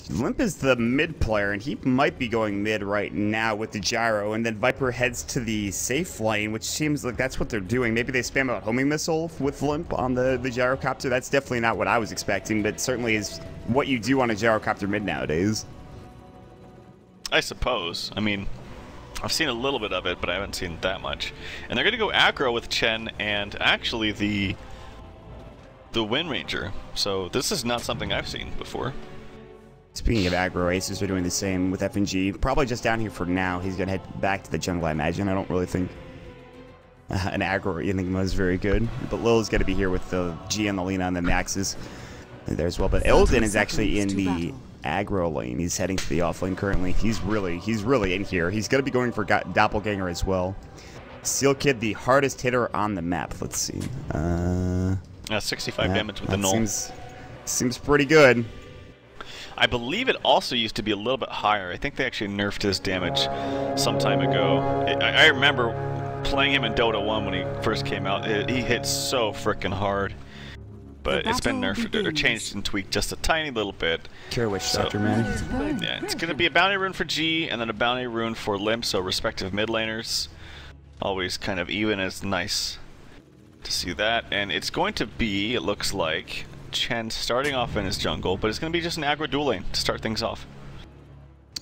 Limp is the mid player, and he might be going mid right now with the gyro, and then Viper heads to the safe lane, which seems like that's what they're doing. Maybe they spam out homing missile with Limp on the gyrocopter. That's definitely not what I was expecting, but certainly is what you do on a gyrocopter mid nowadays. I suppose. I mean, I've seen a little bit of it, but I haven't seen that much. And they're going to go aggro with Chen and actually the Wind Ranger. So this is not something I've seen before. Speaking of aggro, ASUS are doing the same with FNG. Probably just down here for now. He's going to head back to the jungle, I imagine. I don't really think an aggro Enigma is very good. But Lil's going to be here with the G and the Lina and the Maxes there as well. But Elden is actually in the aggro lane. He's heading to the off lane currently. He's really in here. He's going to be going for Doppelganger as well. Seal Kid, the hardest hitter on the map. Let's see. 65 damage with the null. Seems pretty good. I believe it also used to be a little bit higher. I think they actually nerfed his damage some time ago. I remember playing him in Dota 1 when he first came out. He hit so freaking hard. But it's been nerfed or changed and tweaked just a tiny little bit. Care which sector, man. Yeah, it's going to be a bounty rune for G and then a bounty rune for Limp, so respective mid laners. Always kind of even. It's nice to see that. And it's going to be, it looks like, Chen starting off in his jungle, but it's going to be just an aggro duel lane to start things off.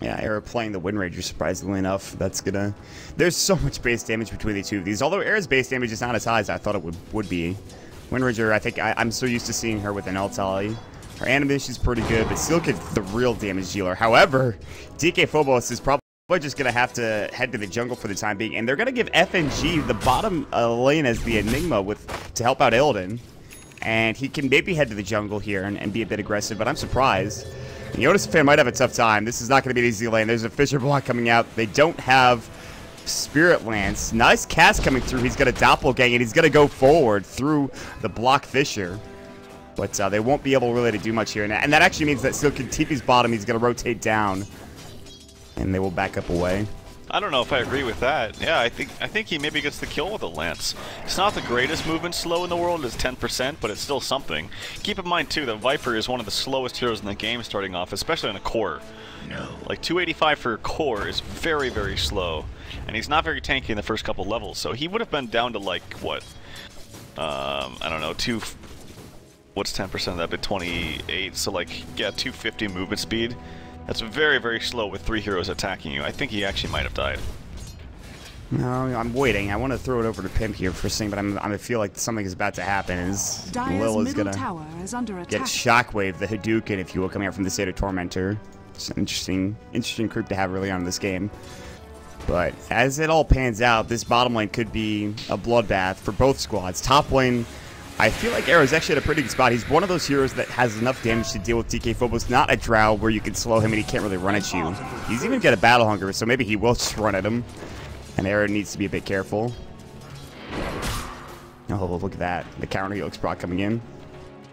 Yeah, Era playing the Wind Ranger, surprisingly enough. That's gonna... There's so much base damage between the two of these. Although Era's base damage is not as high as I thought it would be. Wind Ranger, I think I'm so used to seeing her with an ult. Her animation's pretty good, but Seal Kid's the real damage dealer. However, DK Phobos is probably just gonna have to head to the jungle for the time being, and they're gonna give FNG the bottom lane as the Enigma to help out Illidan. And he can maybe head to the jungle here and be a bit aggressive, but I'm surprised. And Yotis fan might have a tough time. This is not going to be an easy lane. There's a Fisher block coming out. They don't have Spirit Lance. Nice cast coming through. He's got a Doppelgang, and he's going to go forward through the block Fisher. But they won't be able really to do much here. And that actually means that Seal can TP's bottom. He's going to rotate down, and they will back up away. I don't know if I agree with that. Yeah, I think he maybe gets the kill with a lance. It's not the greatest movement slow in the world. It's 10%, but it's still something. Keep in mind too that Viper is one of the slowest heroes in the game starting off, especially on a core. No. Like 285 for a core is very, very slow, and he's not very tanky in the first couple levels. So he would have been down to like what? I don't know, what's 10% of that? But 28. So like yeah, 250 movement speed. That's very, very slow with 3 heroes attacking you. I think he actually might have died. No, I'm waiting. I want to throw it over to Pimp here for thing, but I feel like something is about to happen. Lil is going to get Shockwave, the Hadouken, if you will, coming out from the State of Tormentor. It's an interesting creep to have early on in this game. But as it all pans out, this bottom lane could be a bloodbath for both squads. Top lane, I feel like Arrow's actually at a pretty good spot. He's one of those heroes that has enough damage to deal with DK Phobos. Not a Drow where you can slow him and he can't really run at you. He's even got a Battle Hunger, so maybe he will just run at him. And Arrow needs to be a bit careful. Oh, look at that. The counter heal proc coming in.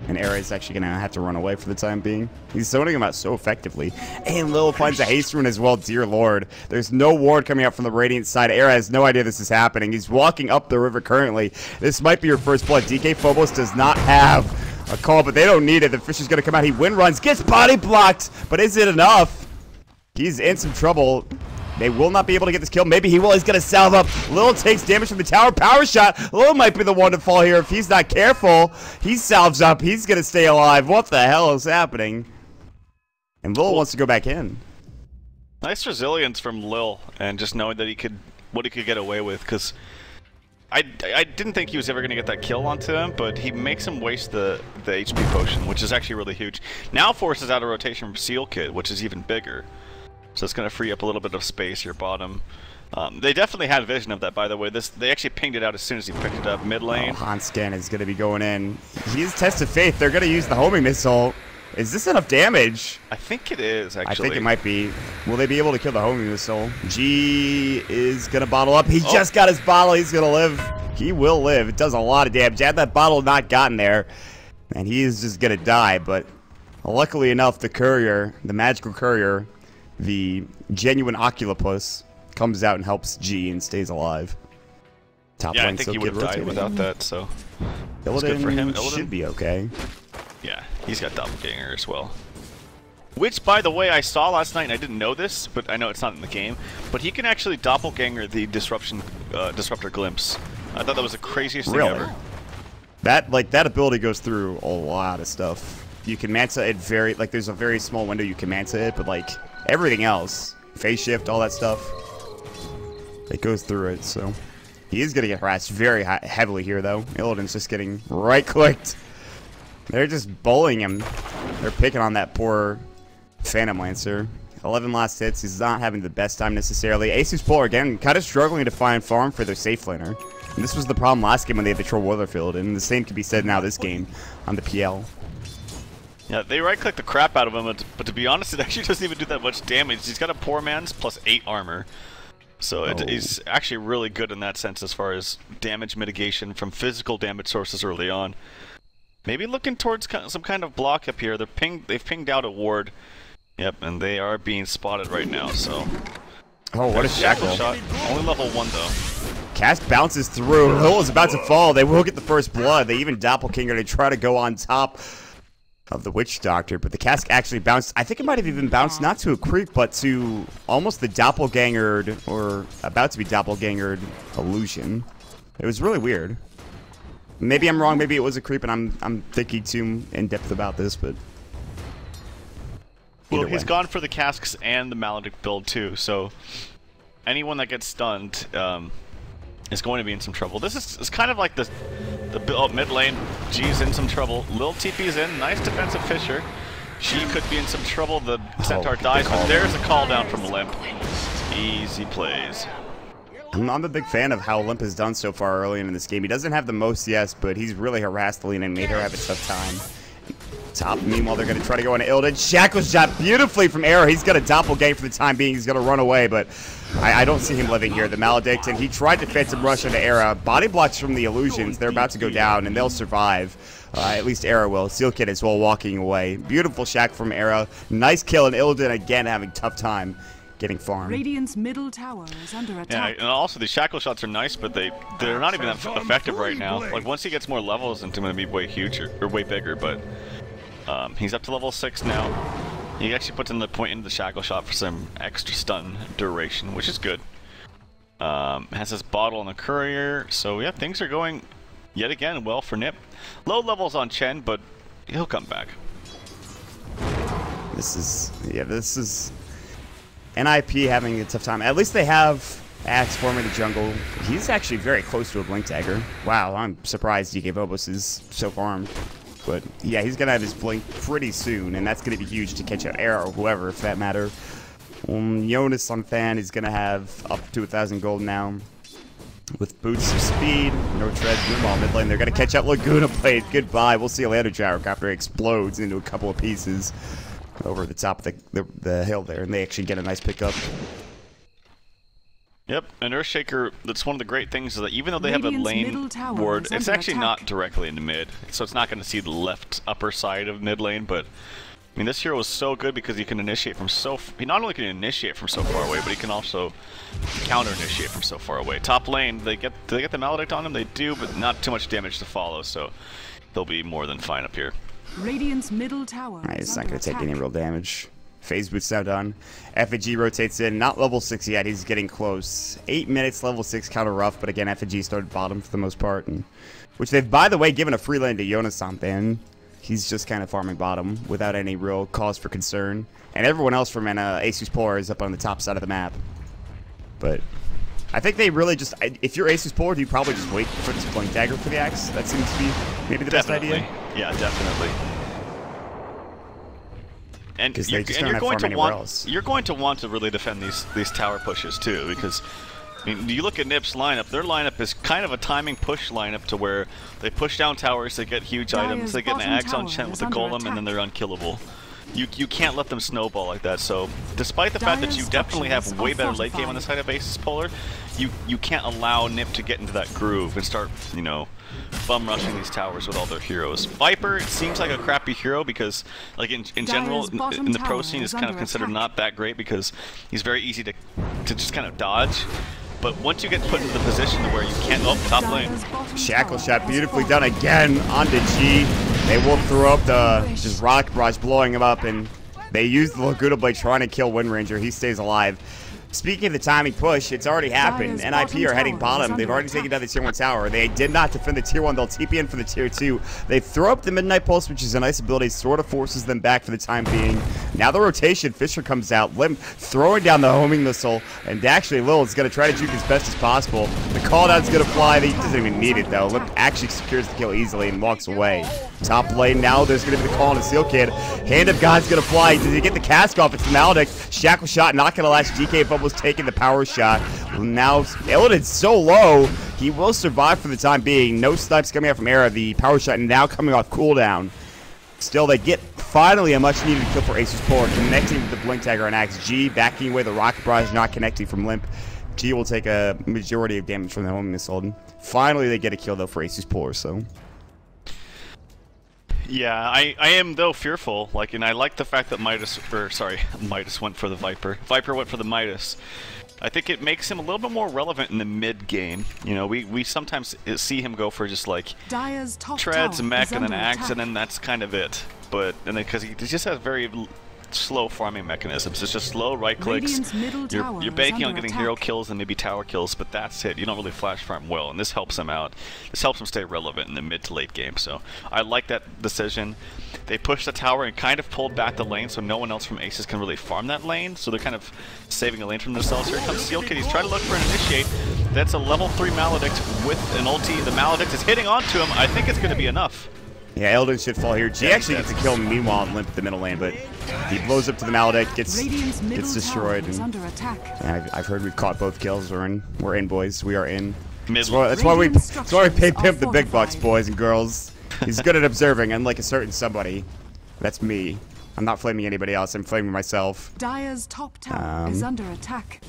And Arrow is actually going to have to run away for the time being. He's zoning him out so effectively. And Lil finds a haste rune as well, dear lord. There's no ward coming out from the Radiant side. Arrow has no idea this is happening. He's walking up the river currently. This might be your first blood. DK Phobos does not have a call, but they don't need it. The fish is going to come out. He wind runs, gets body blocked, but is it enough? He's in some trouble. They will not be able to get this kill. Maybe he will. He's going to salve up. Lil takes damage from the tower. Power shot. Lil might be the one to fall here if he's not careful. He salves up. He's going to stay alive. What the hell is happening? And Lil wants to go back in. Nice resilience from Lil, and just knowing that what he could get away with, because I didn't think he was ever going to get that kill onto him, but he makes him waste the HP potion, which is actually really huge. Now forces out a rotation from Seal Kid, which is even bigger. So it's going to free up a little bit of space here bottom. They definitely had vision of that, by the way. They actually pinged it out as soon as he picked it up mid lane. Oh, Hanskin is going to be going in. He's Test of Faith. They're going to use the homing missile. Is this enough damage? I think it is, actually. I think it might be. Will they be able to kill the homing missile? G is going to bottle up. He just got his bottle. He's going to live. He will live. It does a lot of damage. Had that bottle not gotten there, and he is just going to die. But luckily enough, the courier, the magical courier, the genuine Oculopus, comes out and helps G and stays alive. Top yeah, lane, I think he would have died without that, so it's good for him. Illidan should be okay. Yeah, he's got Doppelganger as well. Which, by the way, I saw last night, and I didn't know this, but I know it's not in the game. But he can actually doppelganger the disruptor glimpse. I thought that was the craziest thing ever. That ability goes through a lot of stuff. You can Manta it there's a very small window you can Manta it, but like everything else, phase shift, all that stuff, it goes through it. So he is gonna get harassed very heavily here, though. Illidan's just getting right-clicked. They're just bullying him. They're picking on that poor Phantom Lancer. 11 last hits. He's not having the best time necessarily. ASUS Polar, again, kind of struggling to find farm for their safe laner. And this was the problem last game when they had the Troll Weatherfield, and the same can be said now this game on the PL. Yeah, they right-click the crap out of him, but to be honest, it actually doesn't even do that much damage. He's got a poor man's plus 8 armor. So he's actually really good in that sense as far as damage mitigation from physical damage sources early on. Maybe looking towards some kind of block up here. They've pinged out a ward. Yep, and they are being spotted right now, so... Oh, what a shackle shot. Only level 1, though. Cast bounces through. Hill is about to fall. They will get the first blood. They even Doppelganger to try to go on top of the Witch Doctor, but the cast actually bounced. I think it might have even bounced not to a creep, but to almost the Doppelgangered, or about to be Doppelgangered illusion. It was really weird. Maybe I'm wrong. Maybe it was a creep, and I'm thinking too in depth about this, but... Well, he's gone for the casks and the Maledict build too, so anyone that gets stunned is going to be in some trouble. This is kind of like the mid lane. G's in some trouble. Lil TP's in. Nice defensive Fisher. She could be in some trouble. The Centaur dies, but there's a call down from Limp. Easy plays. I'm a big fan of how Limp has done so far early in this game. He doesn't have the most, yes, but he's really harassed Lena and made her have a tough time. Top, meanwhile, they're going to try to go into Illidan. Shackle shot beautifully from Arrow. He's got a doppelganger for the time being. He's going to run away, but I don't see him living here. The Maledict, and he tried to phantom rush into Arrow. Body blocks from the illusions. They're about to go down, and they'll survive. At least Arrow will. Seal Kid as well walking away. Beautiful shack from Arrow. Nice kill, and Illidan again having tough time getting farmed. Radiant's middle tower is under attack. Yeah, and also the shackle shots are nice, but they're not even that effective right now. Like once he gets more levels, it's going to be way huger or way bigger, but he's up to level 6 now. He actually puts in the point into the shackle shot for some extra stun duration, which is good. Has his bottle on the courier, so yeah, things are going yet again well for NiP. Low levels on Chen, but he'll come back. This is NiP having a tough time. At least they have Axe forming the jungle. He's actually very close to a Blink Dagger. Wow, I'm surprised DK Phobos is so farmed. But yeah, he's going to have his Blink pretty soon, and that's going to be huge to catch out Arrow or whoever, if that matter. Jonas on Fan is going to have up to 1,000 gold now. With boots of speed, no tread, Moonball mid lane. They're going to catch up Laguna Blade. Goodbye. We'll see you later. Gyrocopter explodes into a couple of pieces over the top of the hill there, and they actually get a nice pickup. Yep, and Earthshaker, that's one of the great things is that even though they have a lane ward, it's actually not directly into mid, so it's not going to see the left upper side of mid lane, but I mean, this hero is so good because he can initiate from he not only can initiate from so far away, but he can also counter-initiate from so far away. Top lane, they get the Maledict on him, they do, but not too much damage to follow, so they'll be more than fine up here. Radiant's middle tower. He's not going to take any real damage. Phase boots now done. F&G rotates in, not level 6 yet, he's getting close. 8 minutes, level 6, kind of rough, but again, F&G started bottom for the most part, and which they've, by the way, given a free lane to Jonas Sampan. He's just kind of farming bottom without any real cause for concern. And everyone else from ASUS Polar is up on the top side of the map. But I think they really just, if you're ASUS Polar, you probably just wait for this Blink Dagger for the Axe. That seems to be maybe the best idea. Yeah, definitely. And you're going to want to really defend these tower pushes too, because I mean, you look at NiP's lineup. Their lineup is kind of a timing push lineup to where they push down towers, they get huge items, they get an Axe on Chen with the Golem, and then they're unkillable. You can't let them snowball like that. So, despite the fact that you definitely have way better late game on the side of ASUS Polar, you can't allow NiP to get into that groove and start, you know, bum rushing these towers with all their heroes. Viper, it seems like a crappy hero because, like in general, in the pro scene, is kind of considered not that great because he's very easy to just kind of dodge. But once you get put into the position where you can't, top lane. Shackle shot beautifully done again onto G. They will throw up the just rock barrage, blowing him up, and They use the Laguna Blade trying to kill Wind Ranger. He stays alive. Speaking of the timing push, it's already happened. NiP are heading bottom. They've already taken down the tier 1 tower. They did not defend the tier 1. They'll TP in for the tier 2. They throw up the Midnight Pulse, which is a nice ability. Sort of forces them back for the time being. Now the rotation. Fisher comes out. Limp throwing down the homing missile. And actually, Lil is going to try to juke as best as possible. The call down's going to fly. He doesn't even need it, though. Limp actually secures the kill easily and walks away. Top lane now. There's going to be the call on the Seal Kid. Hand of God's going to fly. Does he get the cask off? It's the Maledict. Shackle shot. Not going to last. GK Bubbles taking the power shot. Now, Illidan's so low, he will survive for the time being. No snipes coming out from Era. The power shot now coming off cooldown. Still, they get finally a much-needed kill for ASUS Polar, connecting with the Blink Dagger on Axe. G backing away the Rocket Barrage, not connecting from Limp. G will take a majority of damage from the homing missile. Finally, they get a kill, though, for ASUS Polar, so... Yeah, I am though fearful. And I like the fact that Midas went for the Viper. Viper went for the Midas. I think it makes him a little bit more relevant in the mid game. You know, we sometimes see him go for just like treads, mech, and then axe, and then that's kind of it. But and then because he just has very slow farming mechanisms. It's just slow right clicks. You're banking on getting hero kills and maybe tower kills, but that's it. You don't really flash farm well, and this helps him out. This helps him stay relevant in the mid to late game. So I like that decision. They pushed the tower and kind of pulled back the lane, so no one else from ASUS can really farm that lane. So they're kind of saving a lane from themselves. Here comes Seal Kid. He's trying to look for an initiate. That's a level 3 Maledict with an ulti. The Maledict is hitting onto him. I think it's going to be enough. Yeah, Illidan should fall here. G actually gets a kill meanwhile Limp the middle lane, but he blows up to the Maledict, gets destroyed. And I've heard we've caught both kills. We're in, boys. We are in. That's why we pay Pimp the big bucks, boys and girls. He's good at observing, unlike a certain somebody. That's me. I'm not flaming anybody else. I'm flaming myself. Dire's top tower is under attack.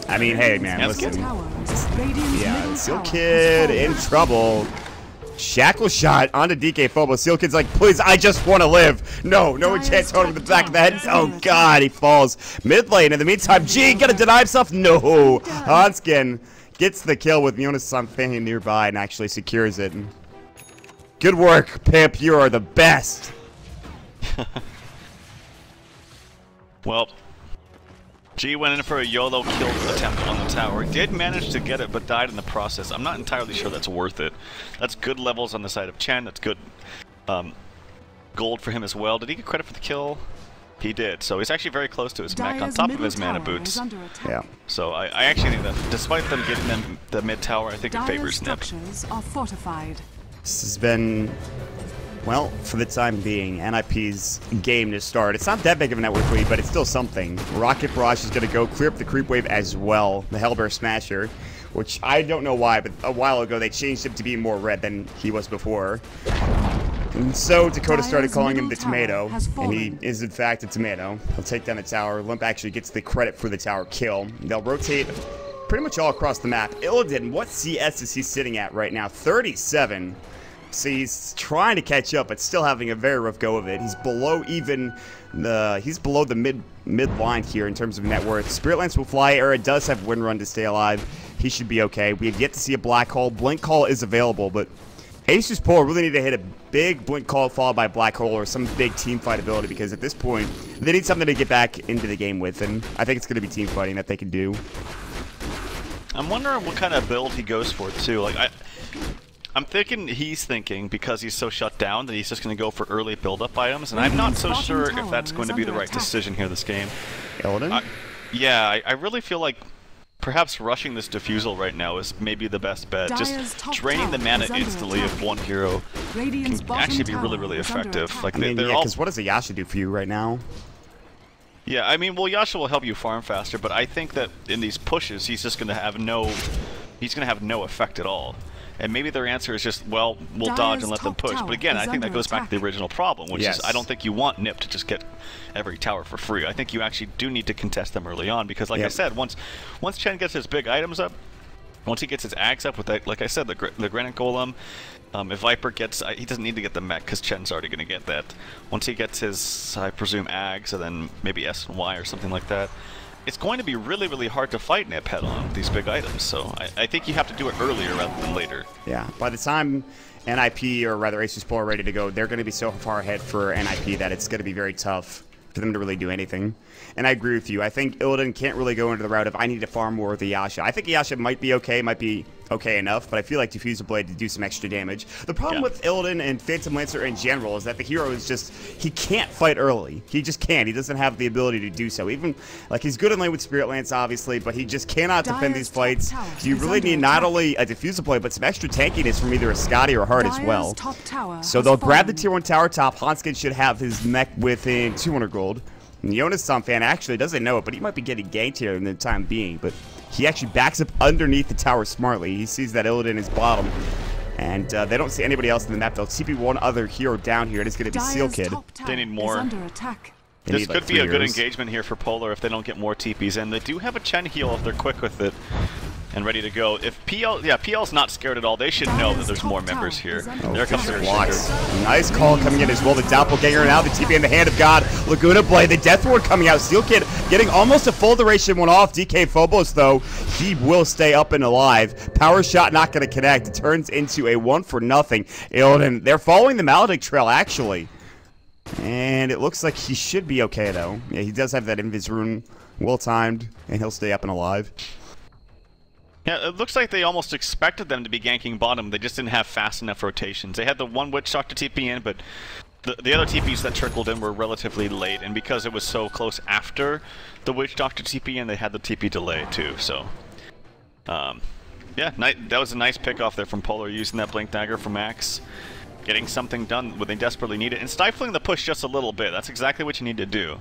I mean, hey, man, listen. Yeah, Seal Kid in trouble. Shackle shot onto DK Phobo. Seal Kid's like, please, I just want to live. No, one can't throw him in the back of the head. Oh, God, he falls. Mid lane. In the meantime, G gonna deny himself. No. Hanskin gets the kill with Jonas Sanfani nearby and actually secures it. Good work, Pimp. You are the best. Well, G went in for a YOLO kill attempt on the tower. Did manage to get it, but died in the process. I'm not entirely sure that's worth it. That's good levels on the side of Chen. That's good gold for him as well. Did he get credit for the kill? He did. So he's actually very close to his mech on top of his mana boots. Yeah. So I actually think that despite them getting them the mid tower, I think it favors NiP. This has been, well, for the time being, NiP's game to start. It's not that big of a network lead, but it's still something. Rocket Barrage is going to go clear up the creep wave as well. The Hellbear Smasher, which I don't know why, but a while ago they changed him to be more red than he was before. And so Dakota started calling him the Tomato, and he is in fact a tomato. He'll take down the tower. Limp actually gets the credit for the tower kill. They'll rotate pretty much all across the map. Illidan, what CS is he sitting at right now? 37. So he's trying to catch up, but still having a very rough go of it. He's below even the mid line here in terms of net worth. Spirit Lance will fly. Era does have Wind Run to stay alive. He should be okay. We have yet to see a Black Hole. Blink Call is available, but ASUS Polar really need to hit a big Blink Call followed by Black Hole or some big team fight ability, because at this point they need something to get back into the game with, and I think it's going to be team fighting that they can do. I'm wondering what kind of build he goes for too. Like I'm thinking he's thinking because he's so shut down that he's just going to go for early build-up items, and I'm not so sure if that's going to be the right decision here this game. Illidan? Yeah, I really feel like perhaps rushing this Diffusal right now is maybe the best bet. Just draining the mana instantly of one hero can actually be really effective. Like I mean, yeah, because what does a Yasha do for you right now? Yeah, I mean, well, Yasha will help you farm faster, but I think that in these pushes, he's just going to have no effect at all. And maybe their answer is just, well, we'll dodge and let them push. But again, I think that goes back to the original problem, which is I don't think you want NiP to just get every tower for free. I think you actually do need to contest them early on, because like I said, once Chen gets his big items up, once he gets his Ags up with that, like I said, the Granite Golem, if Viper gets, he doesn't need to get the mech because Chen's already going to get that. Once he gets his, I presume, Ags, and then maybe S and Y or something like that, it's going to be really hard to fight NiP head-on with these big items, so I think you have to do it earlier rather than later. Yeah, by the time NiP, or rather ASUS Polar, are ready to go, they're going to be so far ahead for NiP that it's going to be very tough for them to really do anything. And I agree with you. I think Illidan can't really go into the route of I need to farm more with the Yasha. I think Yasha might be okay enough, but I feel like Diffuser Blade to do some extra damage. The problem with Illidan and Phantom Lancer in general is that the hero is just, he can't fight early. He just can't. He doesn't have the ability to do so. Even, like, he's good in lane with Spirit Lance, obviously, but he just cannot defend these fights. You really need not only a Diffuser Blade, but some extra tankiness from either a Scotty or a Heart as well. So they'll grab the tier 1 tower top. Hanskin should have his mech within 200 gold. And Jonas Samfan actually doesn't know it, but he might be getting ganked here in the time being. But he actually backs up underneath the tower smartly. He sees that Illidan is bottom. And they don't see anybody else in the map. They'll TP one other hero down here. It is going to be Seal Kid. They need more. This could be a good engagement here for Polar if they don't get more TPs in. They do have a Chen heal if they're quick with it and ready to go. If PL's not scared at all. They should know that there's more members here. There comes their blocks. Nice call coming in as well. The Doppelganger now, the TP in the hand of God. Laguna Blade, the Death Ward coming out. Steel Kid getting almost a full duration one off. DK Phobos, though, he will stay up and alive. Power shot not going to connect. It turns into a 1-for-0. Illidan, they're following the Maledict trail, actually. And it looks like he should be okay, though. Yeah, he does have that Invis rune well-timed, and he'll stay up and alive. Yeah, it looks like they almost expected them to be ganking bottom. They just didn't have fast enough rotations. They had the one Witch Doctor TP in, but the other TPs that trickled in were relatively late. And because it was so close after the Witch Doctor TP in, they had the TP delay too. So, yeah, that was a nice pick off there from Polar, using that Blink Dagger for Max. Getting something done when they desperately need it. And stifling the push just a little bit. That's exactly what you need to do.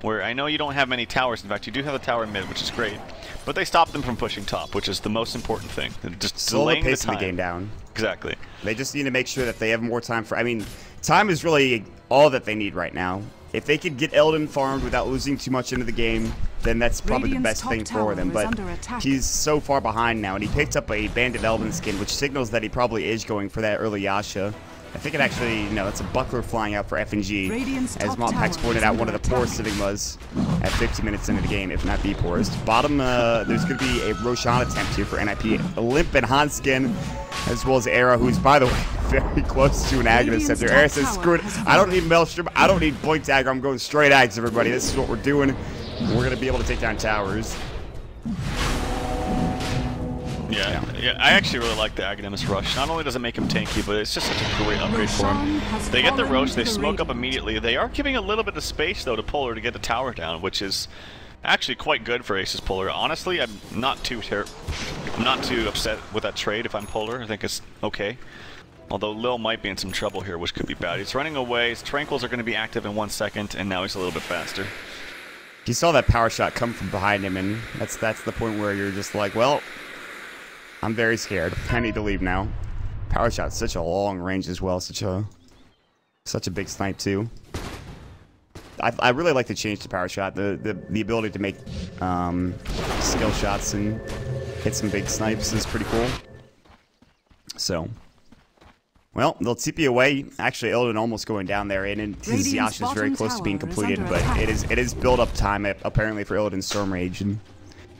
Where I know you don't have many towers. In fact, you do have a tower in mid, which is great. But they stopped them from pushing top, which is the most important thing. They're just delaying the time. The game down. Exactly. They just need to make sure that they have more time for... I mean, time is really all that they need right now. If they could get Illidan farmed without losing too much into the game, then that's probably the best thing for them. But he's so far behind now, and he picked up a Bandit Elven skin, which signals that he probably is going for that early Yasha. I think it actually, no, it's a buckler flying out for F&G. As Montpax pointed out, one of the poorest Sigmas at 50 minutes into the game, if not the poorest. Bottom, there's going to be a Roshan attempt here for NiP. Limp and Hanskin, as well as Era, who's, by the way, very close to an Aghanim Scepter. Era says, screw it, I don't need Maelstrom, I don't need Blink Dagger, I'm going straight Ags, everybody. This is what we're doing. We're going to be able to take down towers. Yeah, I actually really like the Aghanim Rush. Not only does it make him tanky, but it's just such a great upgrade for him. They get the Roche, they smoke up immediately. They are giving a little bit of space, though, to Polar to get the tower down, which is actually quite good for ASUS Polar. Honestly, I'm not too upset with that trade if I'm Polar. I think it's okay. Although Lil might be in some trouble here, which could be bad. He's running away, his Tranquils are going to be active in 1 second, and now he's a little bit faster. You saw that power shot come from behind him, and that's the point where you're just like, well, I'm very scared. I need to leave now. Power shot's such a long range as well. Such a big snipe too. I really like the change to power shot. The ability to make skill shots and hit some big snipes is pretty cool. So, well, they'll TP away. Actually, Illidan almost going down there, and his Yasha is very close to being completed. But it is build up time apparently for Illidan's Storm Rage, and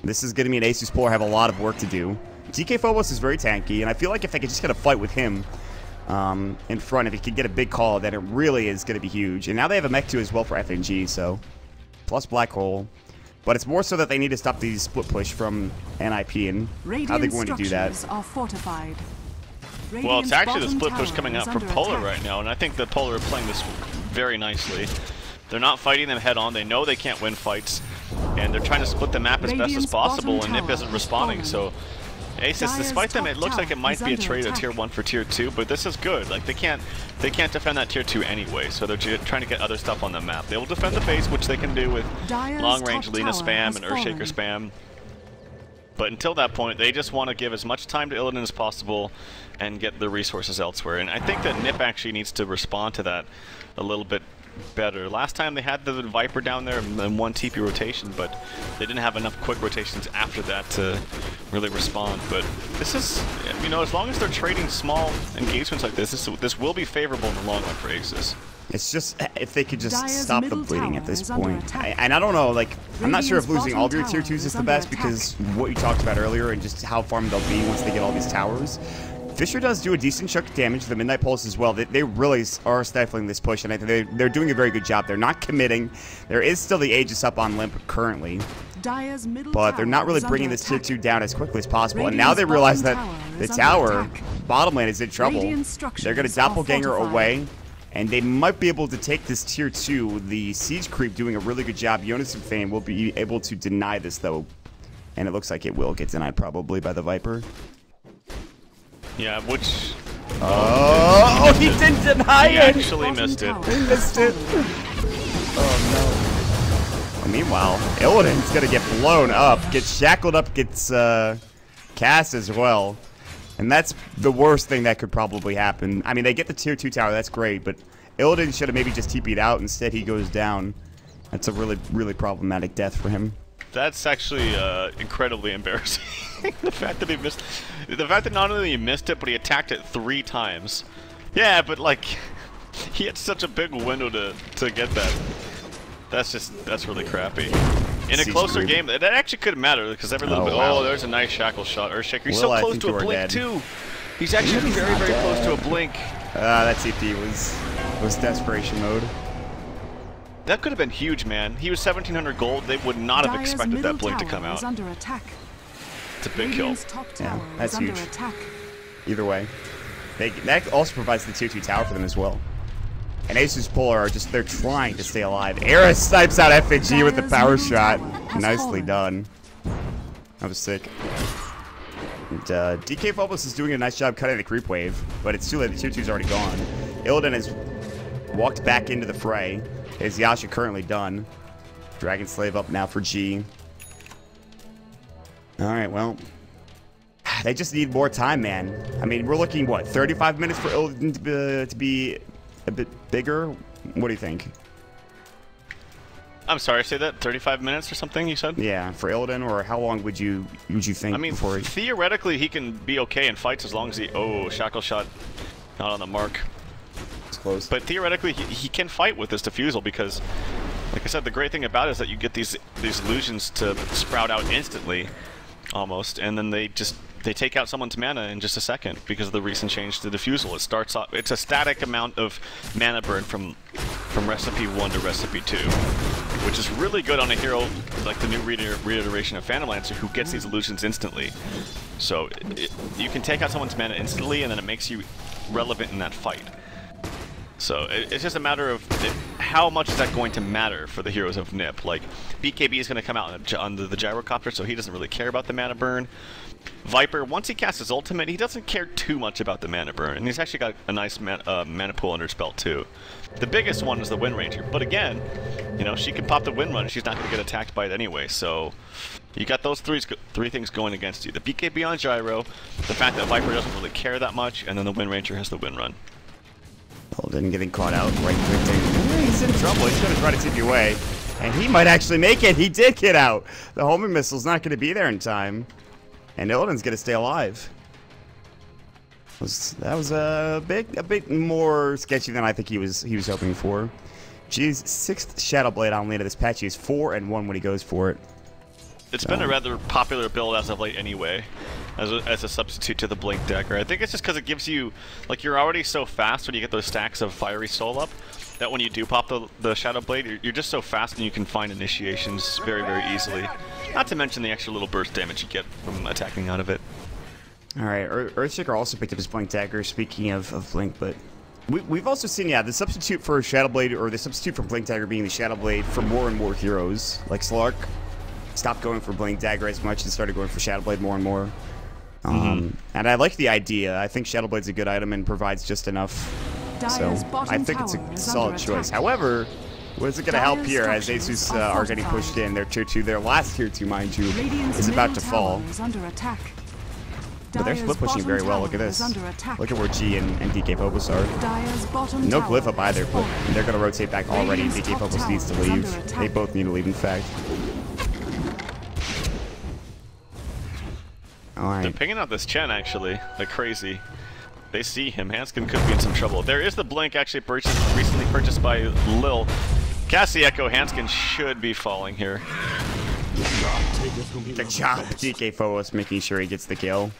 this is going to mean ASUS Polar have a lot of work to do. DK Phobos is very tanky, and I feel like if they could just get a fight with him in front, if he could get a big call, then it really is going to be huge. And now they have a mech too as well for FNG, so plus Black Hole. But it's more so that they need to stop the split push from NiP, and how they're going to do that. Well, it's actually the split push coming out from Polar right now, and I think that Polar are playing this very nicely. They're not fighting them head on. They know they can't win fights, and they're trying to split the map as best as possible, and NiP isn't responding, so ASUS, despite them, it looks like it might be a trade of tier 1 for tier 2, but this is good. Like, they can't defend that tier 2 anyway, so they're trying to get other stuff on the map. They will defend the base, which they can do with long-range Lina spam and Earthshaker spam. But until that point, they just want to give as much time to Illidan as possible and get the resources elsewhere. And I think that NiP actually needs to respond to that a little bit better. Last time they had the Viper down there in 1 TP rotation, but they didn't have enough quick rotations after that to really respond. But this is, you know, as long as they're trading small engagements like this will be favorable in the long run for ASUS. It's just, if they could just stop the bleeding at this point. And I don't know, like, I'm not sure if losing all of your tier 2s is the best, because what you talked about earlier and just how farmed they'll be once they get all these towers. Fisher does do a decent chunk of damage. The Midnight Pulse as well. They really are stifling this push, and I think they're doing a very good job. They're not committing. There is still the Aegis up on Limp currently, but they're not really bringing this tier 2 down as quickly as possible. And now they realize that the tower, bottom lane, is in trouble. They're going to doppelganger away, and they might be able to take this tier 2. The siege creep doing a really good job. Jonas and Fane will be able to deny this, though. And it looks like it will get denied probably by the Viper. Yeah, which... Oh, he didn't deny it! He actually missed it. He missed it. Oh, no. Well, meanwhile, Illidan's going to get blown up, gets shackled up, gets cast as well. And that's the worst thing that could probably happen. I mean, they get the tier 2 tower, that's great, but Illidan should have maybe just TP'd out. Instead, he goes down. That's a really, really problematic death for him. That's actually incredibly embarrassing. The fact that he missed, the fact that not only he missed it, but he attacked it 3 times. Yeah, but like, he had such a big window to get that. That's really crappy. In a closer game, that actually could matter because every little bit. Wow. Oh, there's a nice shackle shot. Earthshaker. He's so close to a blink too. He's actually very, very close to a blink. That CP was desperation mode. That could have been huge, man. He was 1,700 gold. They would not have expected that blink to come out. It's a big kill. Yeah, that's huge. Either way. That also provides the tier 2 tower for them as well. And ASUS Polar are just, they're trying to stay alive. Era snipes out FNG with the power shot. Nicely done. That was sick. And DK Phobos is doing a nice job cutting the creep wave, but it's too late. The tier 2's already gone. Illidan has walked back into the fray. Is Yasha currently done? Dragon Slave up now for G. Alright, well. They just need more time, man. I mean, we're looking, what, 35 minutes for Illidan to be a bit bigger? What do you think? I'm sorry, say that? 35 minutes or something, you said? Yeah, for Illidan, or how long would you think? I mean, before he... theoretically, he can be okay in fights as long as he... Oh, shackle shot. Not on the mark. It's close. But theoretically, he can fight with this defusal because, like I said, the great thing about it is that you get these illusions to sprout out instantly, almost, and then they take out someone's mana in just a second because of the recent change to diffusal. It starts off, it's a static amount of mana burn from recipe 1 to recipe 2, which is really good on a hero like the new reiteration of Phantom Lancer who gets these illusions instantly. So you can take out someone's mana instantly and then it makes you relevant in that fight. So it's just a matter of how much is that going to matter for the heroes of NiP. Like, BKB is going to come out under the gyrocopter, so he doesn't really care about the mana burn. Viper, once he casts his ultimate, he doesn't care too much about the mana burn, and he's actually got a nice mana pool under his belt too. The biggest one is the Wind Ranger, but again, you know, she can pop the Wind Run, she's not going to get attacked by it anyway, so you got those three things going against you. The BKB on gyro, the fact that Viper doesn't really care that much, and then the Wind Ranger has the Wind Run. Illidan getting caught out, right clicking. He's in trouble, he's going to try to TP away. And he might actually make it, he did get out! The homing missile's not going to be there in time. And Illidan's going to stay alive. That was a bit more sketchy than I think he was hoping for. G's 6th Shadow Blade on lane of this patch. He's 4-1 when he goes for it. It's been a rather popular build as of late anyway, as a substitute to the Blink Dagger. I think it's just because it gives you, like, you're already so fast when you get those stacks of Fiery Soul up, that when you do pop the Shadow Blade, you're just so fast and you can find initiations very, very easily. Not to mention the extra little burst damage you get from attacking out of it. Alright, Earthshaker also picked up his Blink Dagger, speaking of Blink, but we've also seen, yeah, the substitute for Shadow Blade, or the substitute for Blink Dagger being the Shadow Blade for more and more heroes, like Slark. Stopped going for Blink Dagger as much and started going for Shadow Blade more and more. And I like the idea. I think Shadow Blade's a good item and provides just enough. So I think it's a solid choice. However, what is it going to help here as ASUS are getting pushed in? Their tier 2, their last tier 2, mind you, is about to fall. But they're split pushing very well. Look at this. Look at where G and DK Phobos are. No glyph up either, but they're going to rotate back already. DK Phobos needs to leave. They both need to leave, in fact. Alright. They're picking out this Chen, actually, like crazy. They see him. Hanskin could be in some trouble. There is the Blink, actually recently purchased by Lil. Cassie Echo, Hanskin should be falling here. Good job, DK Phobos, making sure he gets the kill.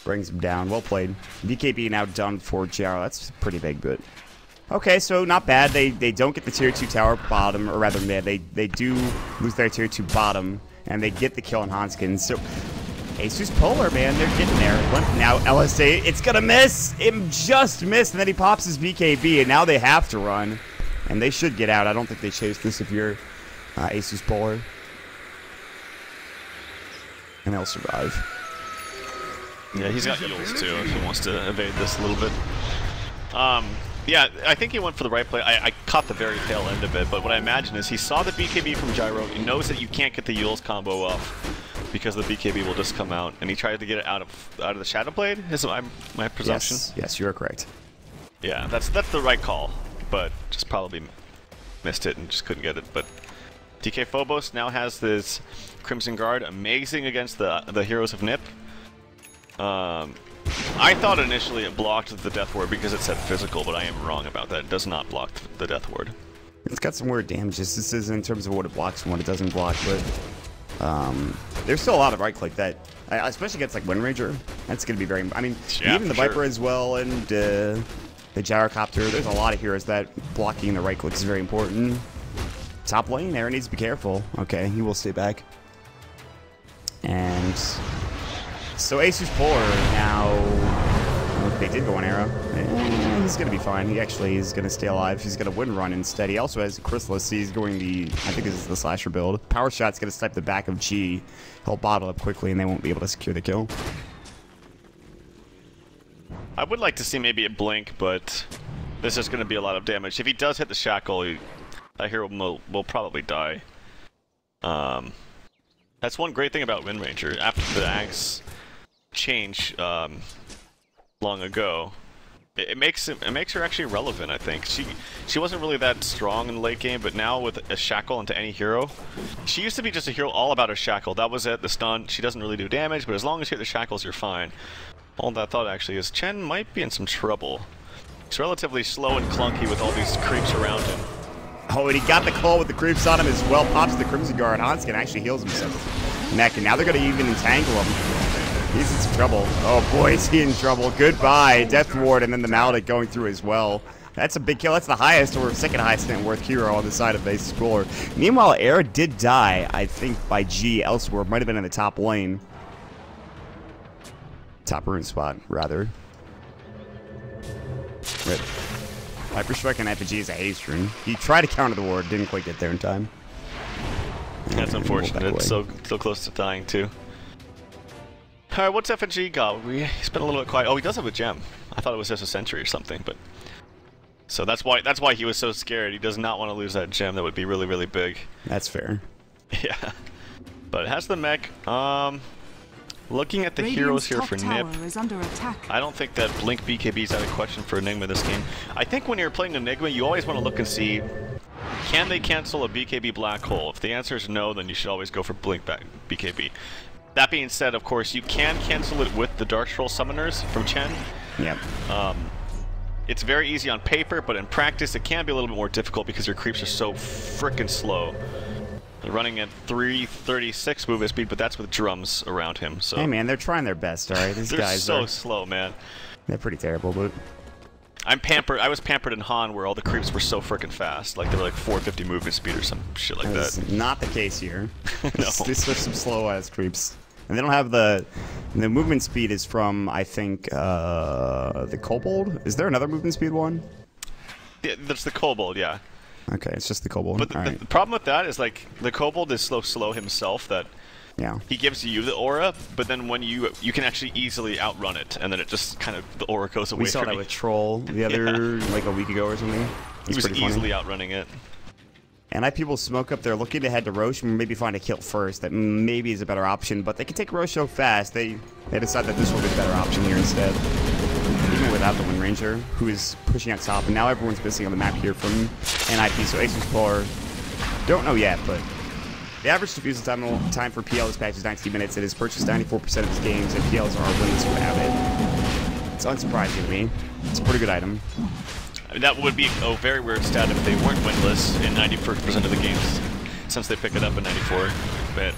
Brings him down. Well played. BKB now done for Jaro. That's pretty big, but... Okay, so not bad. They don't get the tier 2 tower bottom, or rather mid. They do lose their tier 2 bottom, and they get the kill on Hanskin. So ASUS Polar, man, they're getting there. Now LSA, it's gonna miss. It just missed, and then he pops his BKB, and now they have to run, and they should get out. I don't think they chase this if you're ASUS Polar, and they'll survive. Yeah, he's got heals too if he wants to evade this a little bit. Yeah, I think he went for the right play. I caught the very tail end of it, but what I imagine is he saw the BKB from Gyro. He knows that you can't get the Yules combo off because the BKB will just come out, and he tried to get it out of the Shadow Blade. Is my presumption? Yes, you are correct. Yeah, that's the right call, but just probably missed it and just couldn't get it. But DK Phobos now has this Crimson Guard, amazing against the heroes of NiP. I thought initially it blocked the Death Ward because it said physical, but I am wrong about that. It does not block the Death Ward. It's got some weird damages. This is in terms of what it blocks and what it doesn't block, but there's still a lot of right click that, especially against like Wind Ranger, that's going to be very. I mean, yeah, even the Viper as well, and the Gyrocopter. There's a lot of heroes that blocking the right click is very important. Top lane, Aaron needs to be careful. Okay, he will stay back. And so ASUS Polar now, they did go on arrow. He's going to be fine. He actually is going to stay alive. He's going to wind run instead. He also has Chrysalis. He's going the, I think this is the slasher build. Power Shot's going to snipe the back of G. He'll bottle up quickly and they won't be able to secure the kill. I would like to see maybe a blink, but this is going to be a lot of damage. If he does hit the shackle, that hero will probably die. That's one great thing about Wind Ranger. After the axe change long ago, it makes her actually relevant. I think she wasn't really that strong in the late game, but now with a shackle into any hero, she used to be just a hero all about her shackle. That was it. The stun. She doesn't really do damage, but as long as you hit the shackles, you're fine. All that thought actually is Chen might be in some trouble. He's relatively slow and clunky with all these creeps around him. Oh, and he got the call with the creeps on him as well. Pops the Crimson Guard. Hanskin actually heals himself. Neck, and now they're going to even entangle him. He's in some trouble. Oh boy, is he in trouble. Goodbye. Death Ward, and then the Maledict going through as well. That's a big kill. That's the highest or second highest net worth hero on the side of ASUS Polar. Meanwhile, Era did die, I think, by G elsewhere. Might have been in the top lane. Top rune spot, rather. Rip. Viper Strike on FG is a haste rune. He tried to counter the ward, didn't quite get there in time. That's unfortunate. It's so close to dying too. Alright, what's FNG got? He's been a little bit quiet. Oh, he does have a gem. I thought it was just a sentry or something, but so that's why he was so scared. He does not want to lose that gem. That would be really, really big. That's fair. Yeah. But it has the mech. Looking at the heroes here for NiP, is under attack. I don't think that Blink BKB is out of question for Enigma this game. I think when you're playing Enigma, you always want to look and see, can they cancel a BKB black hole? If the answer is no, then you should always go for Blink BKB. That being said, of course, you can cancel it with the Dark Scroll Summoners from Chen. Yep. It's very easy on paper, but in practice, it can be a little bit more difficult because your creeps are so frickin' slow. They're running at 336 movement speed, but that's with drums around him. So hey man, they're trying their best, alright? These guys so are slow, man. They're pretty terrible, but I'm pampered. I was pampered in Han, where all the creeps were so frickin' fast. Like they were like 450 movement speed or some shit like that's that. Not the case here. No. These are some slow ass creeps, and they don't have the movement speed is from I think the Kobold. Is there another movement speed one? Yeah, that's the Kobold, yeah. Okay, it's just the Kobold. But the problem with that is, like, the Kobold is slow himself, that yeah, he gives you the aura, but then when you can actually easily outrun it, and then it just kind of, the aura goes away. We saw that with Troll the other, like a week ago or something. He was easily outrunning it. And NiP people smoke up, they're looking to head to Roche and maybe find a kill first. That maybe is a better option, but they can take Roche so fast, they decide that this will be the better option here instead. Even without the Wind Ranger, who is pushing out top, and now everyone's missing on the map here from NiP, so ASUS Polar don't know yet, but the average defusal time for PL this patch is 19 minutes. It has purchased 94% of his games, and PLs are winless without it. It's unsurprising to me. It's a pretty good item. I mean, that would be a very weird stat if they weren't winless in 94% of the games, since they pick it up in 94. But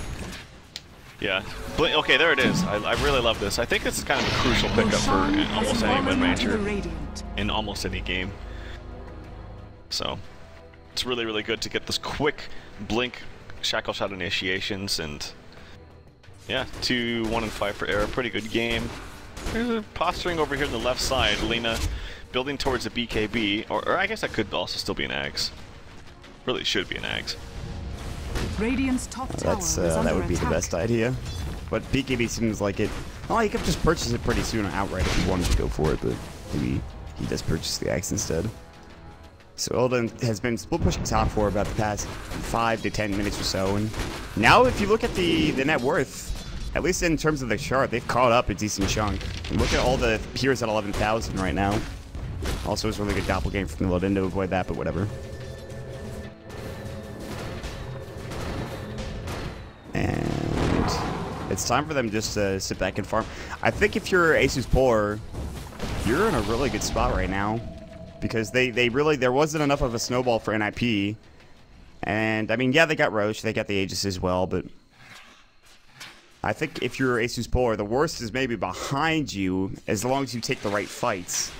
Yeah. Okay, there it is. I really love this. I think this is kind of a crucial pickup for almost any Wind Ranger in almost any game. So, it's really, really good to get this quick blink shackle shot initiations, and yeah, 2, 1, and 5 for Era. Pretty good game. There's a posturing over here on the left side. Lena building towards a BKB, or I guess that could also still be an Ags. Really should be an Ags. Radiant's top tower is under that would be attack. the best idea. But BKB seems like it. Oh, he could just purchase it pretty soon outright if he wanted to go for it, but maybe he does purchase the Axe instead. So Illidan has been split pushing top for about the past 5 to 10 minutes or so, and now if you look at the net worth, at least in terms of the chart, they've caught up a decent chunk. And look at all the peers at 11,000 right now. Also, it's a really good doppelganger from Illidan to avoid that, but whatever. And it's time for them just to sit back and farm. I think if you're ASUS Polar, you're in a really good spot right now. Because they really, there wasn't enough of a snowball for NiP. And, I mean, yeah, they got Roche, they got the Aegis as well, but I think if you're ASUS Polar, the worst is maybe behind you, as long as you take the right fights.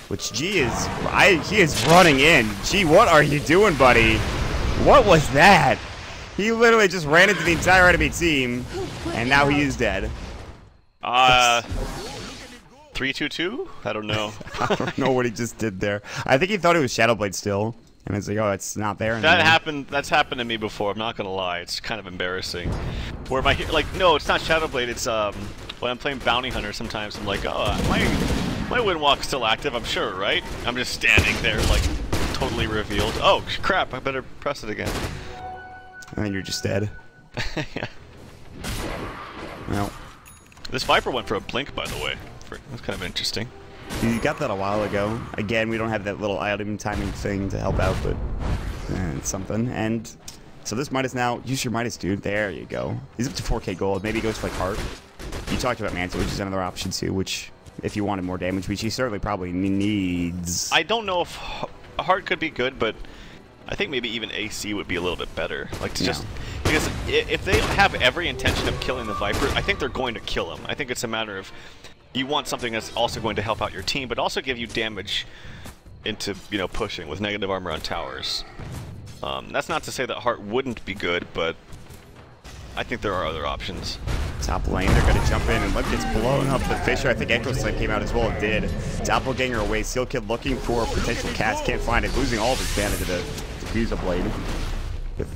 Which G is, he is running in. G, what are you doing, buddy? What was that? He literally just ran into the entire enemy team, and now he is dead. 3-2-2? I don't know. I don't know what he just did there. I think he thought it was Shadowblade still. And it's like, oh, it's not there anymore. That's happened to me before, I'm not gonna lie. It's kind of embarrassing. Where my, like, no, it's not Shadowblade, it's, when I'm playing Bounty Hunter, sometimes I'm like, oh, my Windwalk's still active, I'm sure, right? I'm just standing there, like, totally revealed. Oh, crap, I better press it again. And then you're just dead. Yeah. Well. This Viper went for a blink, by the way. That's kind of interesting. You got that a while ago. Again, we don't have that little item timing thing to help out, but it's something. And so this Midas now, use your Midas, dude. There you go. He's up to 4K gold. Maybe he goes for like Heart. You talked about Manta, which is another option too, which if you wanted more damage, which he certainly probably needs. I don't know if Heart could be good, but I think maybe even AC would be a little bit better. Like to just because if they have every intention of killing the Viper, I think they're going to kill him. I think it's a matter of you want something that's also going to help out your team, but also give you damage into, you know, pushing with negative armor on towers. That's not to say that Heart wouldn't be good, but I think there are other options. Top lane, they're going to jump in, and look, it's blowing up the Fisher. I think Echo Slam came out as well. It did. Doppelganger away. Seal Kid looking for a potential cast. Can't find it. Losing all of his mana to the Diffuser Blade.